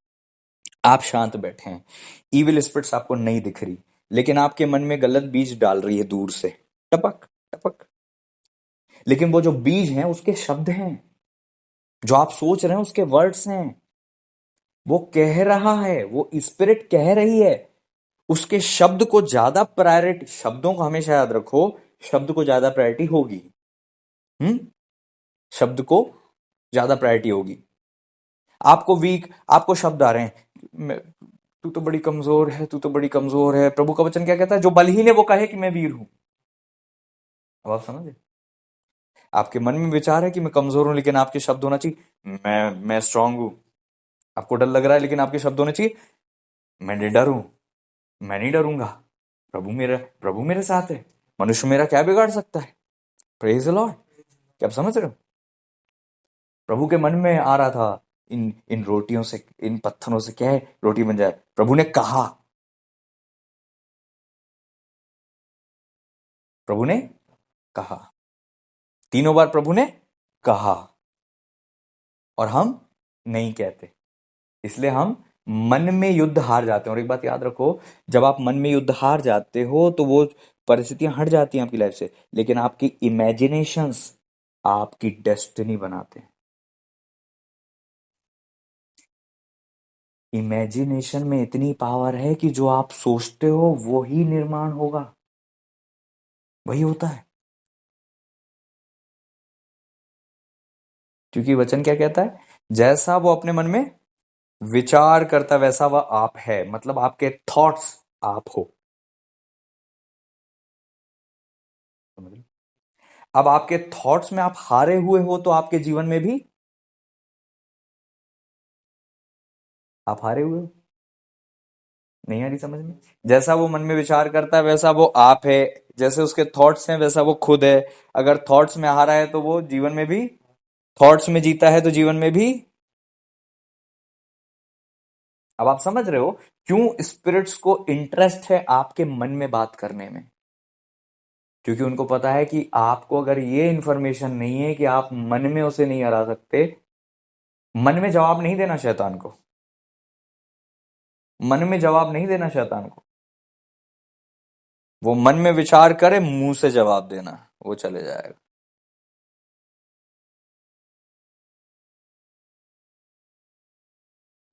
आप शांत बैठे हैं, इविल स्पिरिट्स आपको नहीं दिख रही, लेकिन आपके मन में गलत बीज डाल रही है दूर से, टपक टपक। लेकिन वो जो बीज हैं उसके शब्द हैं, जो आप सोच रहे हैं उसके वर्ड्स हैं। वो कह रहा है, वो स्पिरिट कह रही है, उसके शब्द को ज्यादा प्रायोरिटी, शब्दों को हमेशा याद रखो, शब्द को ज्यादा प्रायोरिटी होगी। शब्द को ज्यादा प्रायोरिटी होगी। आपको वीक, आपको शब्द आ रहे हैं, तू तो बड़ी कमजोर है, तू तो बड़ी कमजोर है। प्रभु का वचन क्या कहता है? जो बलहीन है वो कहे कि मैं वीर हूं। अब आप समझे? आपके मन में विचार है कि मैं कमजोर हूं, लेकिन आपके शब्द होना चाहिए मैं स्ट्रांग हूं। आपको डर लग रहा है, लेकिन आपके शब्द होने चाहिए मैं निडर हूं, मैं नहीं डरूंगा, प्रभु मेरे साथ है, मनुष्य मेरा क्या बिगाड़ सकता है। Praise the Lord. क्या आप समझ रहे हो? प्रभु के मन में आ रहा था इन इन रोटियों से, इन पत्थरों से क्या है रोटी बन जाए। प्रभु ने कहा, प्रभु ने कहा, तीनों बार प्रभु ने कहा, और हम नहीं कहते, इसलिए हम मन में युद्ध हार जाते हैं। और एक बात याद रखो, जब आप मन में युद्ध हार जाते हो तो वो परिस्थितियां हट जाती हैं आपकी लाइफ से, लेकिन आपकी इमेजिनेशंस आपकी डेस्टिनी बनाते हैं। इमेजिनेशन में इतनी पावर है कि जो आप सोचते हो वो ही निर्माण होगा, वही होता है। क्योंकि वचन क्या कहता है? जैसा वो अपने मन में विचार करता वैसा वह आप है, मतलब आपके थॉट्स आप हो। समझ लो? अब आपके थॉट्स में आप हारे हुए हो तो आपके जीवन में भी आप हारे हुए हो। नहीं आ रही समझ में? जैसा वो मन में विचार करता है वैसा वो आप है, जैसे उसके थॉट्स हैं वैसा वो खुद है। अगर थॉट्स में हारा है तो वो जीवन में भी, थॉट्स में जीता है तो जीवन में भी। अब आप समझ रहे हो क्यों स्पिरिट्स को इंटरेस्ट है आपके मन में बात करने में? क्योंकि उनको पता है कि आपको अगर ये इंफॉर्मेशन नहीं है कि आप मन में उसे नहीं हरा सकते, मन में जवाब नहीं देना शैतान को, मन में जवाब नहीं देना शैतान को। वो मन में विचार करे, मुंह से जवाब देना, वो चले जाएगा।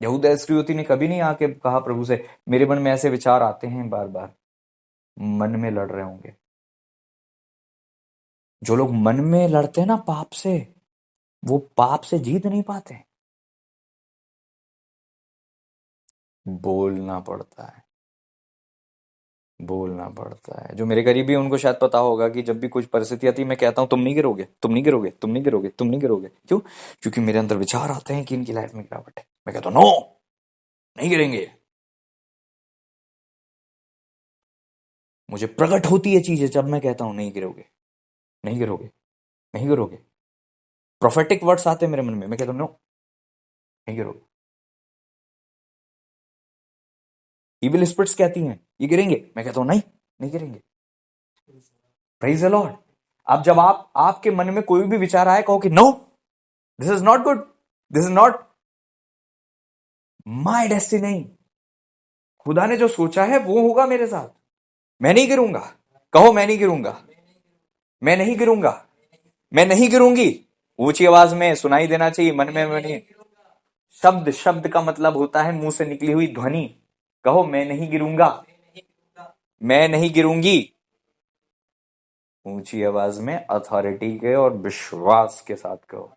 यहूदा इस्करियोती ने कभी नहीं आके कहा प्रभु से, मेरे मन में ऐसे विचार आते हैं बार बार। मन में लड़ रहे होंगे। जो लोग मन में लड़ते हैं ना पाप से, वो पाप से जीत नहीं पाते। बोलना पड़ता है, बोलना पड़ता है। जो मेरे करीबी हैं उनको शायद पता होगा कि जब भी कुछ परिस्थिति आती है मैं कहता हूं तुम नहीं गिरोगे, तुम नहीं गिरोगे, तुम नहीं गिरोगे, तुम नहीं गिरोगे। क्यों? क्योंकि मेरे अंदर विचार आते हैं कि इनकी लाइफ में गिरावट है। मैं कहता हूं नो, नहीं गिरेंगे। मुझे प्रकट होती है चीजें जब मैं कहता हूं नहीं गिरोगे, नहीं गिरोगे, नहीं गिरोगे। प्रोफेटिक वर्ड्स आते हैं मेरे मन में, मैं कहता हूं नो, नहीं गिरोगे। इविल स्पिरिट्स कहती हैं ये गिरेंगे, मैं कहता हूं नहीं, नहीं गिरेंगे। Praise the Lord. अब जब आपके मन में कोई भी विचार आए, कहो कि no, this is not good, this is not my destiny. खुदा ने जो सोचा है वो होगा मेरे साथ। मैं नहीं गिरूंगा। कहो मैं नहीं गिरूंगा, मैं नहीं गिरूंगा, मैं नहीं गिरूंगी। ऊंची आवाज में सुनाई देना चाहिए, मन में नहीं। शब्द, शब्द का मतलब होता है मुंह से निकली हुई ध्वनि। कहो मैं नहीं गिरूंगा, मैं नहीं गिरूंगी। ऊंची आवाज में अथॉरिटी के और विश्वास के साथ कहो,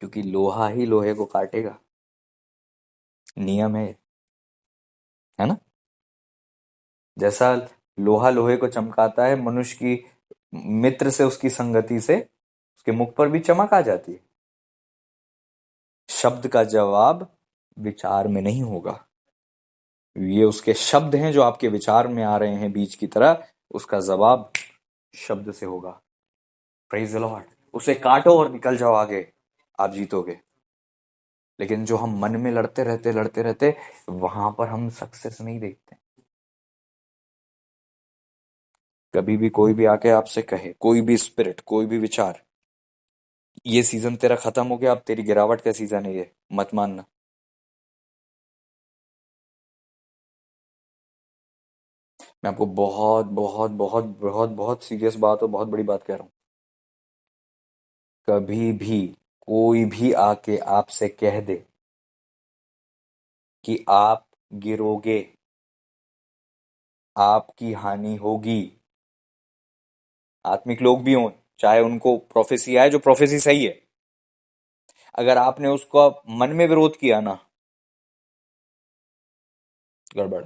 क्योंकि लोहा ही लोहे को काटेगा। नियम है ना? जैसा लोहा लोहे को चमकाता है, मनुष्य की मित्र से उसकी संगति से उसके मुख पर भी चमक आ जाती है। शब्द का जवाब विचार में नहीं होगा। ये उसके शब्द हैं जो आपके विचार में आ रहे हैं बीज की तरह, उसका जवाब शब्द से होगा। Praise the Lord. उसे काटो और निकल जाओ आगे, आप जीतोगे। लेकिन जो हम मन में लड़ते रहते वहां पर हम सक्सेस नहीं देखते। कभी भी कोई भी आके आपसे कहे, कोई भी स्पिरिट, कोई भी विचार, ये सीजन तेरा खत्म हो गया, अब तेरी गिरावट का सीजन है, ये मत मानना। मैं आपको बहुत बहुत बहुत बहुत बहुत सीरियस बात और बहुत बड़ी बात कह रहा हूं। कभी भी कोई भी आके आपसे कह दे कि आप गिरोगे, आपकी हानि होगी, आत्मिक लोग भी हों, चाहे उनको प्रोफेसी आए, जो प्रोफेसी सही है, अगर आपने उसको मन में विरोध किया ना, गड़बड़।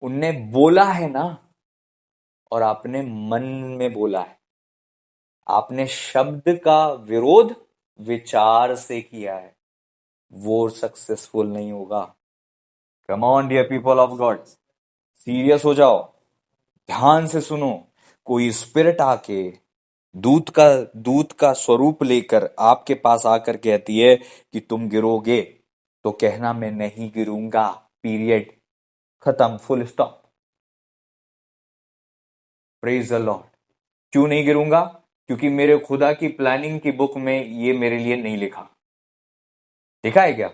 उनने बोला है ना, और आपने मन में बोला है, आपने शब्द का विरोध विचार से किया है, वो सक्सेसफुल नहीं होगा। Come on dear people of God, serious हो जाओ, ध्यान से सुनो। कोई स्पिरिट आके दूत का स्वरूप लेकर आपके पास आकर कहती है कि तुम गिरोगे, तो कहना मैं नहीं गिरूंगा, पीरियड, खत्म, full stop. Praise the Lord. क्यों नहीं गिरूंगा? क्योंकि मेरे खुदा की प्लानिंग की बुक में ये मेरे लिए नहीं लिखा। लिखा है क्या?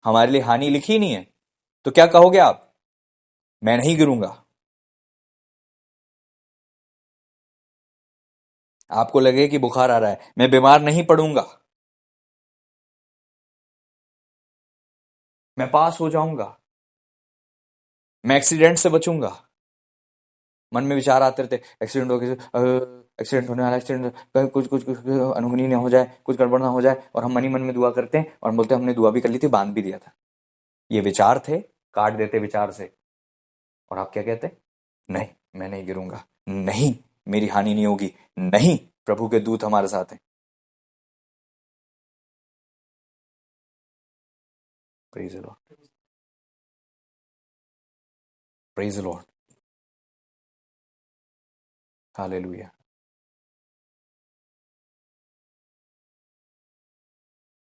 हमारे लिए हानि लिखी नहीं है, तो क्या कहोगे आप? मैं नहीं गिरूंगा। आपको लगे कि बुखार आ रहा है, मैं बीमार नहीं पड़ूंगा, मैं पास हो जाऊंगा, मैं एक्सीडेंट से बचूंगा। मन में विचार आते रहते, एक्सीडेंट हो गया, एक्सीडेंट होने वाला, एक्सीडेंट, कहीं कुछ अनहोनी ना हो जाए, कुछ गड़बड़ ना हो जाए, और हम मन ही मन में दुआ करते हैं और हम बोलते हैं हमने दुआ भी कर ली थी, बांध भी दिया था। ये विचार थे, काट देते विचार से। और आप क्या कहते? नहीं, मैं नहीं गिरूंगा, नहीं, मेरी हानि नहीं होगी, नहीं, प्रभु के दूत हमारे साथ हैं। Praise the Lord, praise the Lord, hallelujah.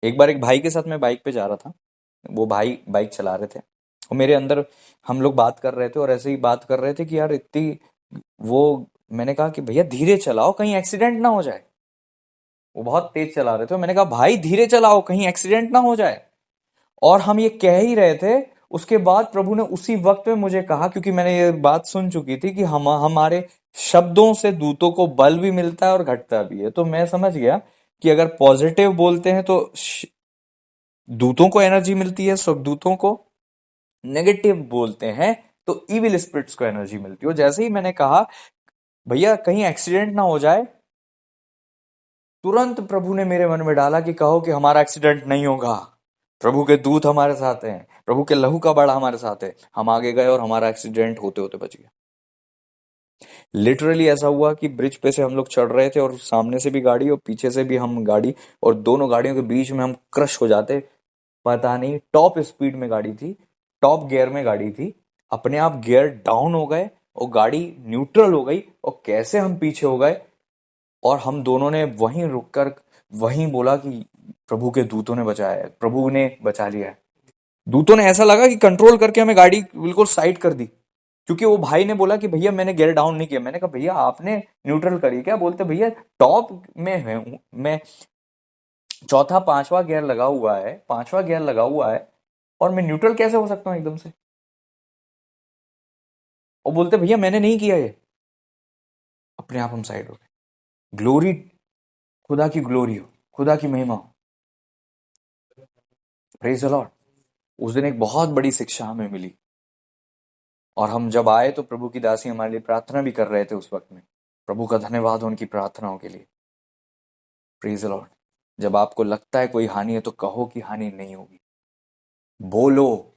एक बार एक भाई के साथ मैं बाइक पे जा रहा था, वो भाई बाइक चला रहे थे, और मेरे अंदर हम लोग बात कर रहे थे, और ऐसे ही बात कर रहे थे कि यार इतनी, वो, मैंने कहा कि भैया धीरे चलाओ कहीं एक्सीडेंट ना हो जाए। वो बहुत तेज चला रहे थे, और मैंने कहा भाई धीरे चलाओ कहीं एक्सीडेंट ना हो जाए। और हम ये कह ही रहे थे, उसके बाद प्रभु ने उसी वक्त में मुझे कहा, क्योंकि मैंने ये बात सुन चुकी थी कि हम हमारे शब्दों से दूतों को बल भी मिलता है और घटता भी है। तो मैं समझ गया कि अगर पॉजिटिव बोलते हैं तो दूतों को एनर्जी मिलती है, सब दूतों को। नेगेटिव बोलते हैं तो इविल स्पिरिट्स को एनर्जी मिलती है। और जैसे ही मैंने कहा भैया कहीं एक्सीडेंट ना हो जाए, तुरंत प्रभु ने मेरे मन में डाला कि कहो कि हमारा एक्सीडेंट नहीं होगा, प्रभु के दूत हमारे साथ हैं, प्रभु के लहू का बड़ा हमारे साथ है। हम आगे गए और हमारा एक्सीडेंट होते होते बच गया। लिटरली ऐसा हुआ कि ब्रिज पे से हम लोग चढ़ रहे थे, और सामने से भी गाड़ी और पीछे से भी हम गाड़ी, और दोनों गाड़ियों के बीच में हम क्रश हो जाते। पता नहीं, टॉप स्पीड में गाड़ी थी, टॉप गियर में गाड़ी थी, अपने आप गियर डाउन हो गए और गाड़ी न्यूट्रल हो गई, और कैसे हम पीछे हो गए। और हम दोनों ने वहीं रुककर वहीं बोला कि प्रभु के दूतों ने बचाया है, प्रभु ने बचा लिया है। दूतों ने ऐसा लगा कि कंट्रोल करके हमें गाड़ी बिल्कुल साइड कर दी, क्योंकि वो भाई ने बोला कि भैया मैंने गियर डाउन नहीं किया। मैंने कहा भैया आपने न्यूट्रल करी क्या? बोलते भैया टॉप में है, मैं चौथा पांचवा गियर लगा हुआ है, पांचवा गियर लगा हुआ है, और मैं न्यूट्रल कैसे हो सकता हूँ एकदम से? और बोलते भैया मैंने नहीं किया ये। अपने आप हम साइड हो गए। ग्लोरी, खुदा की ग्लोरी हो, खुदा की महिमा हो। Praise the Lord. उस दिन एक बहुत बड़ी शिक्षा हमें मिली, और हम जब आए तो प्रभु की दासी हमारे लिए प्रार्थना भी कर रहे थे उस वक्त में। प्रभु का धन्यवाद हो उनकी प्रार्थनाओं के लिए। Praise the Lord. जब आपको लगता है कोई हानि है तो कहो कि हानि नहीं होगी। बोलो,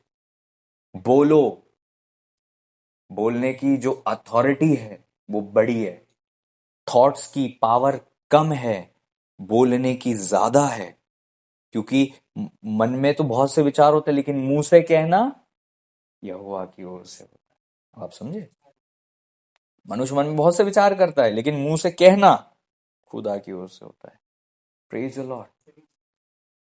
बोलो। बोलने की जो अथॉरिटी है वो बड़ी है। थॉट्स की पावर कम है, बोलने की ज्यादा है। क्योंकि मन में तो बहुत से विचार होते हैं, लेकिन मुंह से कहना यहोवा की ओर से होता है। आप समझे? मनुष्य मन में बहुत से विचार करता है, लेकिन मुंह से कहना खुदा की ओर से होता है। Praise the Lord.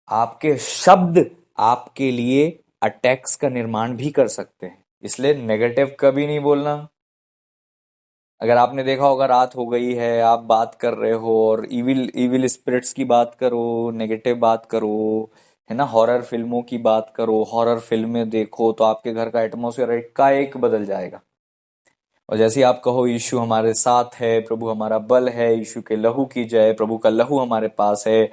आपके शब्द आपके लिए अटैक्स का निर्माण भी कर सकते हैं, इसलिए नेगेटिव कभी नहीं बोलना। अगर आपने देखा होगा, रात हो गई है, आप बात कर रहे हो और इविल इविल स्पिरिट्स की बात करो, नेगेटिव बात करो, है ना, हॉरर फिल्मों की बात करो, हॉरर फिल्में देखो, तो आपके घर का एटमॉस्फेयर एकाएक बदल जाएगा। और जैसे ही आप कहो यीशु हमारे साथ है, प्रभु हमारा बल है, यीशु के लहू की जय, प्रभु का लहू हमारे पास है,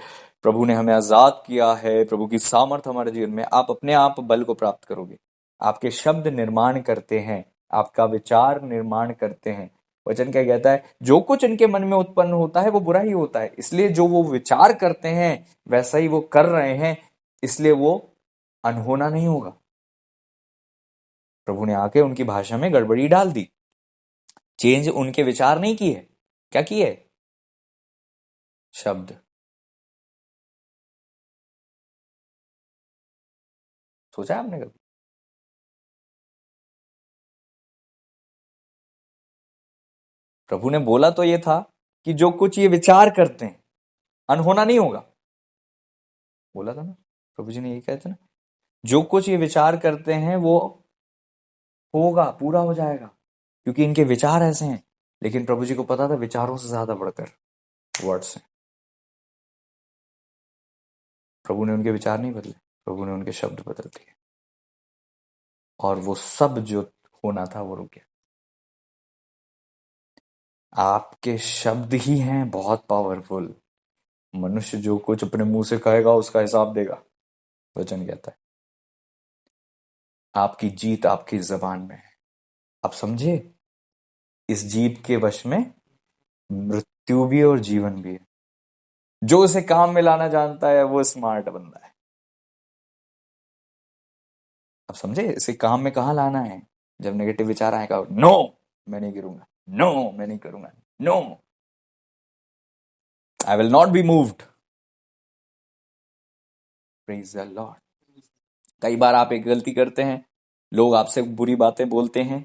प्रभु ने हमें आजाद किया है, प्रभु की सामर्थ हमारे जीवन में, आप अपने आप बल को प्राप्त करोगे। आपके शब्द निर्माण करते हैं, आपका विचार निर्माण करते हैं। वचन क्या कहता है? जो कुछ इनके मन में उत्पन्न होता है वो बुरा ही होता है, इसलिए जो वो विचार करते हैं वैसा ही वो कर रहे हैं, इसलिए वो अनहोना नहीं होगा। प्रभु ने आके उनकी भाषा में गड़बड़ी डाल दी। चेंज उनके विचार नहीं किए, क्या किए? शब्द। सोचा है आपने कभी? प्रभु ने बोला तो ये था कि जो कुछ ये विचार करते हैं अनहोना नहीं होगा। बोला था ना, प्रभु जी ने यही कहते ना, जो कुछ ये विचार करते हैं वो होगा, पूरा हो जाएगा, क्योंकि इनके विचार ऐसे हैं। लेकिन प्रभु जी को पता था विचारों से ज्यादा बढ़कर वर्ड्स हैं। प्रभु ने उनके विचार नहीं बदले, प्रभु ने उनके शब्द बदल दिए, और वो सब जो होना था वो रुक गया। आपके शब्द ही हैं बहुत पावरफुल। मनुष्य जो कुछ अपने मुंह से कहेगा उसका हिसाब देगा, वचन कहता है। आपकी जीत आपकी जबान में है। आप समझे? इस जीत के वश में मृत्यु भी और जीवन भी है। जो उसे काम में लाना जानता है वो स्मार्ट बंदा है। आप समझे? इसे काम में कहाँ लाना है? जब नेगेटिव विचार आएगा, नो मैं नहीं गिरूंगा, नो मैं नहीं करूंगा, no I will not be moved. Praise the Lord. कई बार आप एक गलती करते हैं, लोग आपसे बुरी बातें बोलते हैं,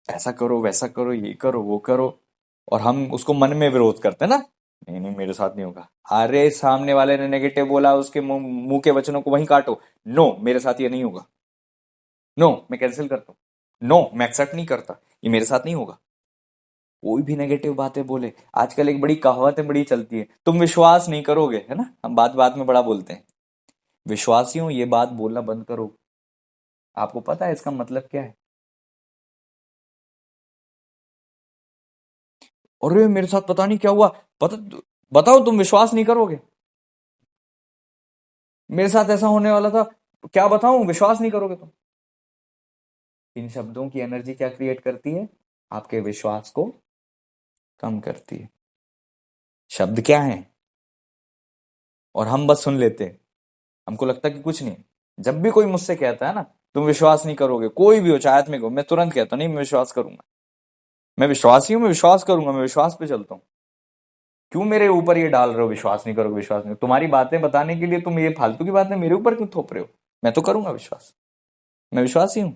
ऐसा करो वैसा करो, ये करो वो करो, और हम उसको मन में विरोध करते हैं ना, नहीं नहीं मेरे साथ नहीं होगा। अरे सामने वाले ने नेगेटिव बोला, उसके मुंह के वचनों को वहीं काटो। नो मेरे साथ ये नहीं होगा, नो मैं कैंसिल करता हूं, नो मैं एक्सेप्ट नहीं करता, ये मेरे साथ नहीं होगा। कोई भी नेगेटिव बातें बोले, आजकल एक बड़ी कहावतें बड़ी चलती है, तुम विश्वास नहीं करोगे, है ना, हम बात बात में बड़ा बोलते हैं। विश्वासियों ये बात बोलना बंद करो। आपको पता है इसका मतलब क्या है? अरे मेरे साथ पता नहीं क्या हुआ, पता, बताओ, तुम विश्वास नहीं करोगे, मेरे साथ ऐसा होने वाला था, क्या बताऊं, विश्वास नहीं करोगे तुम। इन शब्दों की एनर्जी क्या क्रिएट करती है? आपके विश्वास को कम करती है। शब्द क्या है? और हम बस सुन लेते हैं, हमको लगता है कि कुछ नहीं। जब भी कोई मुझसे कहता है ना तुम विश्वास नहीं करोगे, कोई भी हो, चाहे आत्मिक हो, मैं तुरंत कहता हूं नहीं, मैं विश्वास करूंगा, मैं विश्वासी हूं, मैं विश्वास करूंगा, मैं विश्वास पे चलता हूं। क्यों मेरे ऊपर ये डाल रहे हो, विश्वास नहीं करोगे, विश्वास नहीं? तुम्हारी बातें बताने के लिए तुम ये फालतू की बातें मेरे ऊपर क्यों थोप रहे हो? मैं तो करूंगा विश्वास, मैं विश्वासी हूं।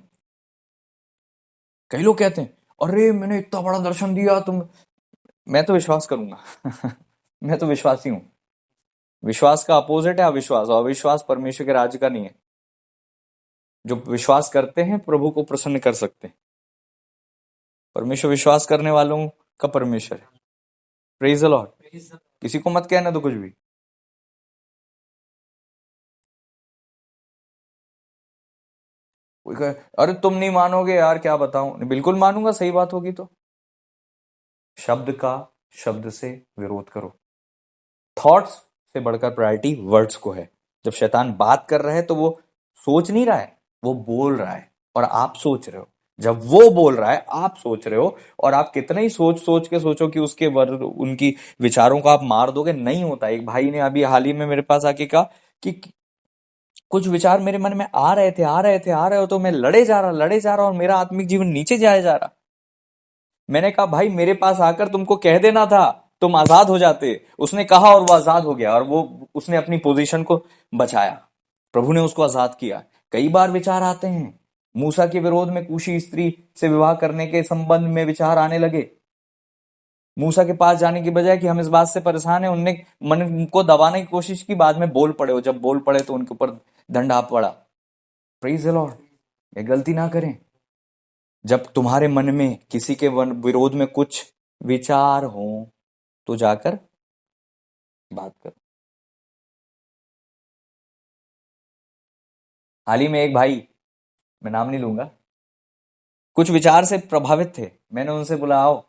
कई लोग कहते हैं अरे मैंने इतना बड़ा दर्शन दिया तुम, मैं तो विश्वास करूंगा मैं तो विश्वासी हूं। विश्वास का अपोजिट है अविश्वास, और अविश्वास परमेश्वर के राज्य का नहीं है। जो विश्वास करते हैं प्रभु को प्रसन्न कर सकते हैं। परमेश्वर विश्वास करने वालों का परमेश्वर है। Praise the Lord. किसी को मत कहना तो कुछ भी। कोई कहे अरे तुम नहीं मानोगे यार, क्या बताऊं, बिल्कुल मानूंगा, सही बात होगी तो। शब्द का शब्द से विरोध करो। थॉट्स से बढ़कर प्रायोरिटी वर्ड्स को है। जब शैतान बात कर रहा है तो वो सोच नहीं रहा है, वो बोल रहा है, और आप सोच रहे हो। जब वो बोल रहा है आप सोच रहे हो, और आप कितना ही सोच सोच के सोचो कि उनकी विचारों को आप मार दोगे, नहीं होता। एक भाई ने अभी हाल ही में मेरे पास आके कहा कि कुछ विचार मेरे मन में आ रहे थे, तो मैं लड़े जा रहा और मेरा आत्मिक जीवन नीचे जाया जा रहा। मैंने कहा भाई मेरे पास आकर तुमको कह देना था, तुम आजाद हो जाते। उसने कहा और वो आजाद हो गया, और वो उसने अपनी पोजीशन को बचाया। प्रभु ने उसको आजाद किया। कई बार विचार आते हैं। मूसा के विरोध में कूशी स्त्री से विवाह करने के संबंध में विचार आने लगे। मूसा के पास जाने की बजाय कि हम इस बात से परेशान हैं, उनने मन को दबाने की कोशिश की, बाद में बोल पड़े। जब बोल पड़े तो उनके ऊपर दंड आ पड़ा। Praise the Lord. ये गलती ना करें। जब तुम्हारे मन में किसी के विरोध में कुछ विचार हो तो जाकर बात करो। हाल ही में एक भाई, मैं नाम नहीं लूंगा, कुछ विचार से प्रभावित थे। मैंने उनसे बोला आओ,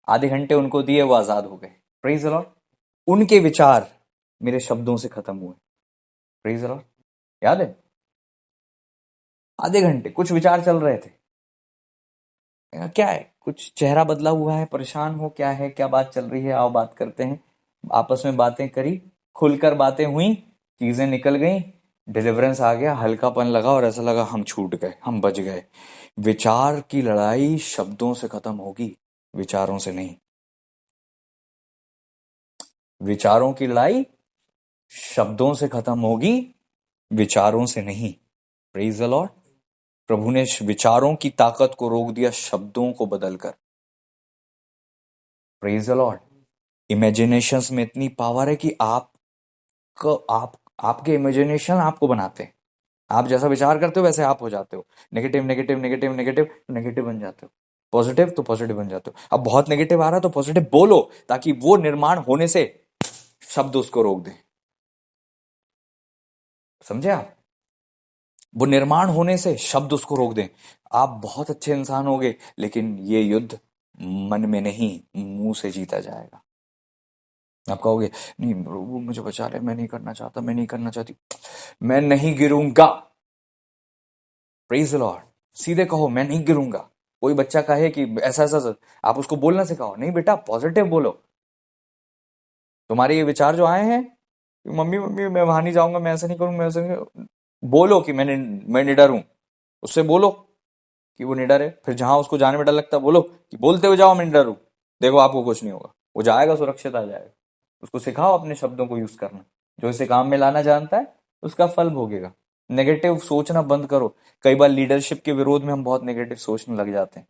आधे घंटे उनको दिए, वो आजाद हो गए। Praise the Lord. उनके विचार मेरे शब्दों से खत्म हुए। Praise the Lord. याद है, आधे घंटे कुछ विचार चल रहे थे। क्या है, कुछ चेहरा बदला हुआ है, परेशान हो, क्या है, क्या बात चल रही है, आओ बात करते हैं। आपस में बातें करी, खुलकर बातें हुई, चीजें निकल गई, डिलीवरेंस आ गया, हल्कापन लगा और ऐसा लगा हम छूट गए, हम बच गए। विचार की लड़ाई शब्दों से खत्म होगी, विचारों से नहीं। विचारों की लड़ाई शब्दों से खत्म होगी, विचारों से नहीं। Praise the Lord. प्रभु ने विचारों की ताकत को रोक दिया शब्दों को बदलकर। Praise the Lord. इमेजिनेशंस में इतनी पावर है कि आपके इमेजिनेशन आपको बनाते हैं। आप जैसा विचार करते हो वैसे आप हो जाते हो। नेगेटिव नेगेटिव नेगेटिव नेगेटिव तो नेगेटिव बन जाते हो, पॉजिटिव तो पॉजिटिव बन जाते हो। अब बहुत नेगेटिव आ रहा है तो पॉजिटिव बोलो, ताकि वो निर्माण होने से शब्द उसको रोक दे। समझे आप? वो निर्माण होने से शब्द उसको रोक दें। आप बहुत अच्छे इंसान होगे, लेकिन ये युद्ध मन में नहीं, मुंह से जीता जाएगा। आप कहोगे नहीं प्रभु मुझे बचा ले, मैं नहीं करना चाहता, मैं नहीं करना चाहती, मैं नहीं गिरूंगा। Praise the Lord. सीधे कहो मैं नहीं गिरूंगा। कोई बच्चा कहे कि ऐसा ऐसा, आप उसको बोलना सिखाओ, नहीं बेटा पॉजिटिव बोलो। तुम्हारे ये विचार जो आए हैं, मम्मी मम्मी मैं वहां नहीं जाऊंगा, मैं ऐसा नहीं करूंगा, मैं ऐसा नहीं, बोलो कि मैं निडर हूं। उससे बोलो कि वो निडर है। फिर जहां उसको जाने में डर लगता है, बोलो कि बोलते हुए जाओ मैं निडर हूं, देखो आपको कुछ नहीं होगा। वो जाएगा, सुरक्षित आ जाएगा। उसको सिखाओ अपने शब्दों को यूज करना। जो इसे काम में लाना जानता है उसका फल भोगेगा। नेगेटिव सोचना बंद करो। कई बार लीडरशिप के विरोध में हम बहुत नेगेटिव सोचने लग जाते हैं।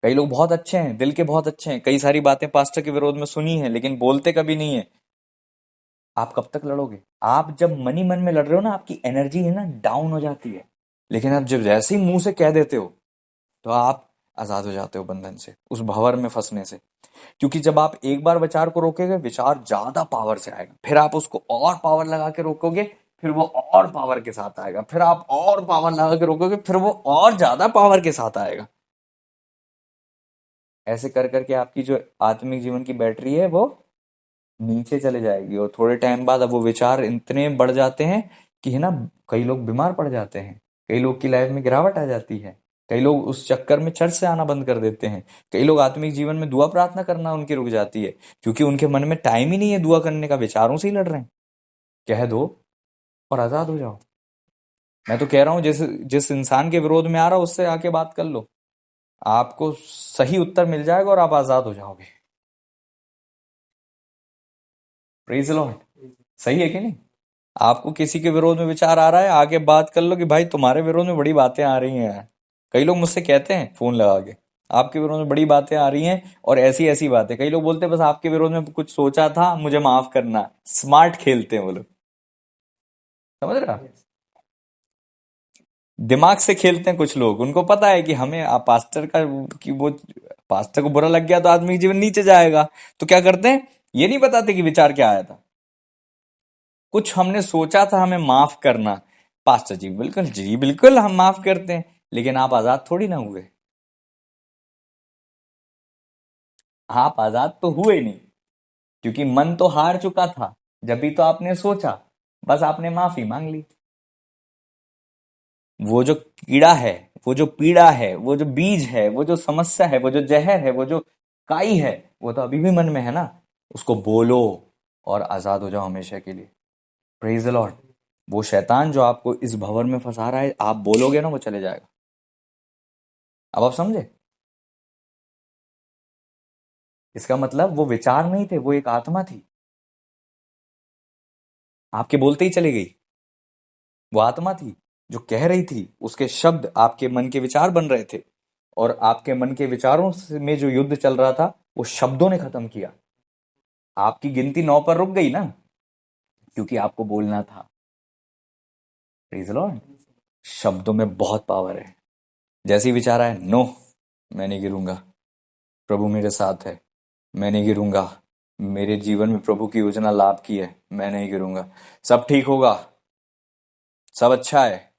कई लोग बहुत अच्छे हैं, दिल के बहुत अच्छे हैं, कई सारी बातें पास्टर के विरोध में सुनी है, लेकिन बोलते कभी नहीं है। आप कब तक लड़ोगे? आप जब मनी मन में लड़ रहे हो ना, आपकी एनर्जी है ना डाउन हो जाती है। लेकिन आप जब जैसे ही मुंह से कह देते हो तो आप आजाद हो जाते हो बंधन से, उस भंवर में फंसने से। क्योंकि जब आप एक बार विचार को रोकेंगे, विचार ज्यादा पावर से आएगा, फिर आप उसको और पावर लगा के रोकोगे, फिर वो और पावर के साथ आएगा, फिर आप और पावर लगा के रोकोगे, फिर वो और ज्यादा पावर के साथ आएगा। ऐसे कर करके आपकी जो आत्मिक जीवन की बैटरी है वो नीचे चले जाएगी, और थोड़े टाइम बाद अब वो विचार इतने बढ़ जाते हैं कि है ना, कई लोग बीमार पड़ जाते हैं, कई लोग की लाइफ में गिरावट आ जाती है, कई लोग उस चक्कर में चर्च से आना बंद कर देते हैं, कई लोग आत्मिक जीवन में दुआ प्रार्थना करना उनकी रुक जाती है, क्योंकि उनके मन में टाइम ही नहीं है दुआ करने का, विचारों से ही लड़ रहे हैं। कह दो और आजाद हो जाओ। मैं तो कह रहा हूं जिस जिस इंसान के विरोध में आ रहा हो उससे आके बात कर लो, आपको सही उत्तर मिल जाएगा और आप आजाद हो जाओगे। Praise Lord. सही है कि नहीं? आपको किसी के विरोध में विचार आ रहा है, आगे बात कर लो कि भाई तुम्हारे विरोध में बड़ी बातें आ रही हैं। कई लोग मुझसे कहते हैं फोन लगा के, आपके विरोध में बड़ी बातें आ रही हैं और ऐसी ऐसी बातें। कई लोग बोलते हैं बस आपके विरोध में कुछ सोचा था, मुझे माफ करना। स्मार्ट खेलते हैं वो लोग, समझ रहे हो? दिमाग से खेलते हैं कुछ लोग। उनको पता है कि हमें पास्टर का, कि वो पास्टर को बुरा लग गया तो आदमी जीवन नीचे जाएगा, तो क्या करते हैं, ये नहीं बताते कि विचार क्या आया था। कुछ हमने सोचा था, हमें माफ करना। पास्टर जी बिल्कुल, जी बिल्कुल हम माफ करते हैं, लेकिन आप आजाद थोड़ी ना हुए। आप आजाद तो हुए नहीं, क्योंकि मन तो हार चुका था। जब भी तो आपने सोचा, बस आपने माफी मांग ली। वो जो कीड़ा है वो जो पीड़ा है, वो जो बीज है, वो जो समस्या है, वो जो जहर है, वो जो काई है, वो तो अभी भी मन में है ना। उसको बोलो और आजाद हो जाओ हमेशा के लिए। Praise the Lord. वो शैतान जो आपको इस भंवर में फंसा रहा है, आप बोलोगे ना, वो चले जाएगा। अब आप समझे? इसका मतलब वो विचार नहीं थे, वो एक आत्मा थी, आपके बोलते ही चली गई। वो आत्मा थी जो कह रही थी, उसके शब्द आपके मन के विचार बन रहे थे, और आपके मन के विचारों में जो युद्ध चल रहा था, वो शब्दों ने खत्म किया। आपकी गिनती 9 पर रुक गई ना, क्योंकि आपको बोलना था। Praise the Lord. शब्दों में बहुत पावर है। जैसे ही विचार आए, नो, मैं नहीं गिरूंगा, प्रभु मेरे साथ है, मैं नहीं गिरूंगा, मेरे जीवन में प्रभु की योजना लाभ की है, मैं नहीं गिरूंगा, सब ठीक होगा, सब अच्छा है,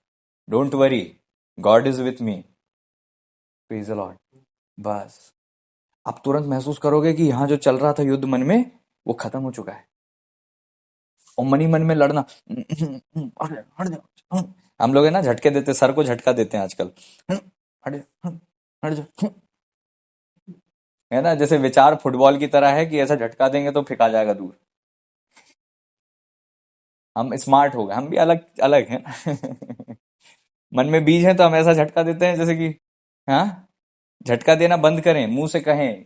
don't worry, God is with me. Praise the Lord. बस आप तुरंत महसूस करोगे कि यहां जो चल रहा था युद्ध मन में, वो खत्म हो चुका है। और मन ही मन में लड़ना, हट हट जाओ। हम लोग है ना, झटके देते, सर को झटका देते हैं आजकल। हट जा, हट जा। है ना, जैसे विचार फुटबॉल की तरह है कि ऐसा झटका देंगे तो फेंका जाएगा दूर। हम स्मार्ट हो गए, हम भी अलग अलग हैं ना। मन में बीज है तो हम ऐसा झटका देते हैं जैसे कि, हाँ, झटका देना बंद करें, मुंह से कहें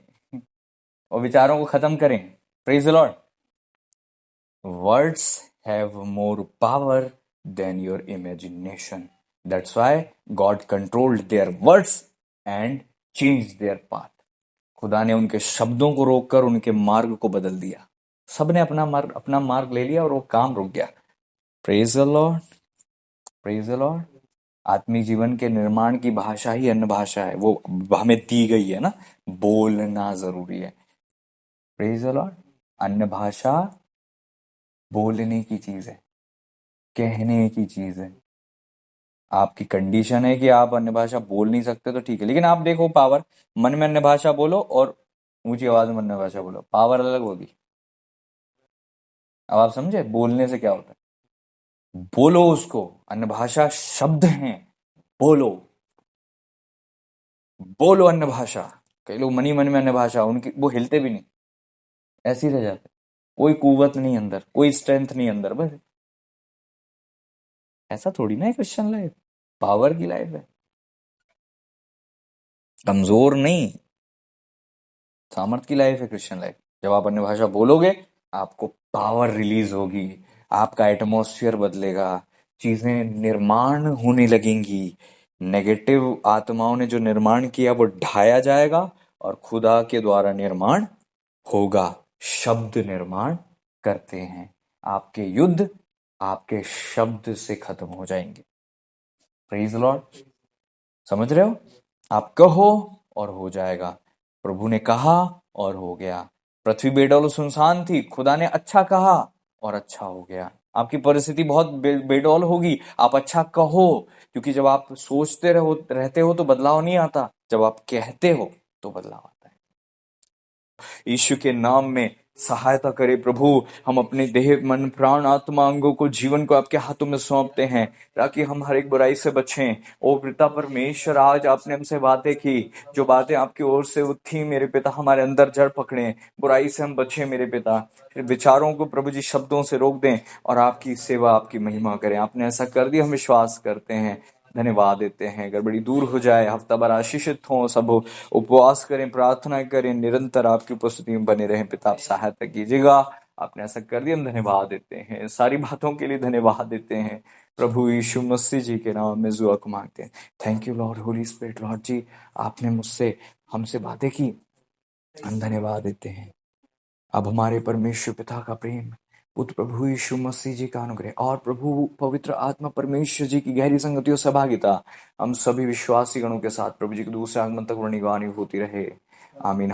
और विचारों को खत्म करें। Praise the Lord. Words have more power than your imagination. That's why God controlled their words and changed their path. खुदा ने उनके शब्दों को रोककर उनके मार्ग को बदल दिया। सबने अपना मार्ग ले लिया और वो काम रुक गया। Praise the Lord, praise the Lord. आत्मिक जीवन के निर्माण की भाषा ही अन्य भाषा है, वो हमें दी गई है ना, बोलना जरूरी है। Praise the Lord. अन्य भाषा बोलने की चीज है, कहने की चीज है। आपकी कंडीशन है कि आप अन्य भाषा बोल नहीं सकते तो ठीक है, लेकिन आप देखो पावर, मन में अन्य भाषा बोलो और ऊंची आवाज में अन्य भाषा बोलो, पावर अलग होगी। अब आप समझे बोलने से क्या होता है? बोलो उसको, अन्य भाषा शब्द हैं, बोलो, बोलो अन्य भाषा। कई लोग मनी मन में अन्य भाषा, उनकी वो हिलते भी नहीं, ऐसे ही रह जाते, कोई कुवत नहीं अंदर, कोई स्ट्रेंथ नहीं अंदर। बस ऐसा थोड़ी ना है क्रिश्चियन लाइफ, पावर की लाइफ है। कमजोर नहीं, सामर्थ की लाइफ है क्रिश्चियन लाइफ। जब आप अन्य भाषा बोलोगे, आपको पावर रिलीज होगी, आपका एटमॉस्फेयर बदलेगा, चीजें निर्माण होने लगेंगी। नेगेटिव आत्माओं ने जो निर्माण किया वो ढाया जाएगा और खुदा के द्वारा निर्माण होगा। शब्द निर्माण करते हैं। आपके युद्ध आपके शब्द से खत्म हो जाएंगे। Praise Lord. समझ रहे हो? आप कहो और हो जाएगा। प्रभु ने कहा और हो गया। पृथ्वी बेडौल सुनसान थी, खुदा ने अच्छा कहा और अच्छा हो गया। आपकी परिस्थिति बहुत बेडौल होगी, आप अच्छा कहो, क्योंकि जब आप सोचते रहते हो तो बदलाव नहीं आता, जब आप कहते हो तो बदलाव आता है। यीशु के नाम में सहायता करे प्रभु। हम अपने देह, मन, प्राण, आत्मा, अंगों को, जीवन को आपके हाथों में सौंपते हैं, ताकि हम हर एक बुराई से बचें। ओ पिता परमेश्वर, आज आपने हमसे बातें की, जो बातें आपकी ओर से थी मेरे पिता, हमारे अंदर जड़ पकड़े, बुराई से हम बचें मेरे पिता। विचारों को प्रभु जी शब्दों से रोक दें और आपकी सेवा, आपकी महिमा करें। आपने ऐसा कर दिया, हम विश्वास करते हैं, धन्यवाद देते हैं। गड़बड़ी दूर हो जाए, हफ्ता भर आशीषित हो, सब उपवास करें, प्रार्थना करें, निरंतर आपकी उपस्थिति में बने रहें। पिता आप सहायता कीजिएगा। आपने ऐसा कर दिया, हम धन्यवाद देते हैं, सारी बातों के लिए धन्यवाद देते हैं। प्रभु यीशु मसीह जी के नाम में दुआ को मांगते हैं। Thank you Lord, holy spirit. Lord ji, आपने मुझसे, हमसे बातें की, हम धन्यवाद देते हैं। अब हमारे परमेश्वर पिता का प्रेम, पुत्र प्रभु यीशु मसीह जी का अनुग्रह और प्रभु पवित्र आत्मा परमेश्वर जी की गहरी संगति और सहभागिता हम सभी विश्वासी गणों के साथ प्रभु जी के दूसरे आगमन तक वर्णिगानी होती रहे। आमीन।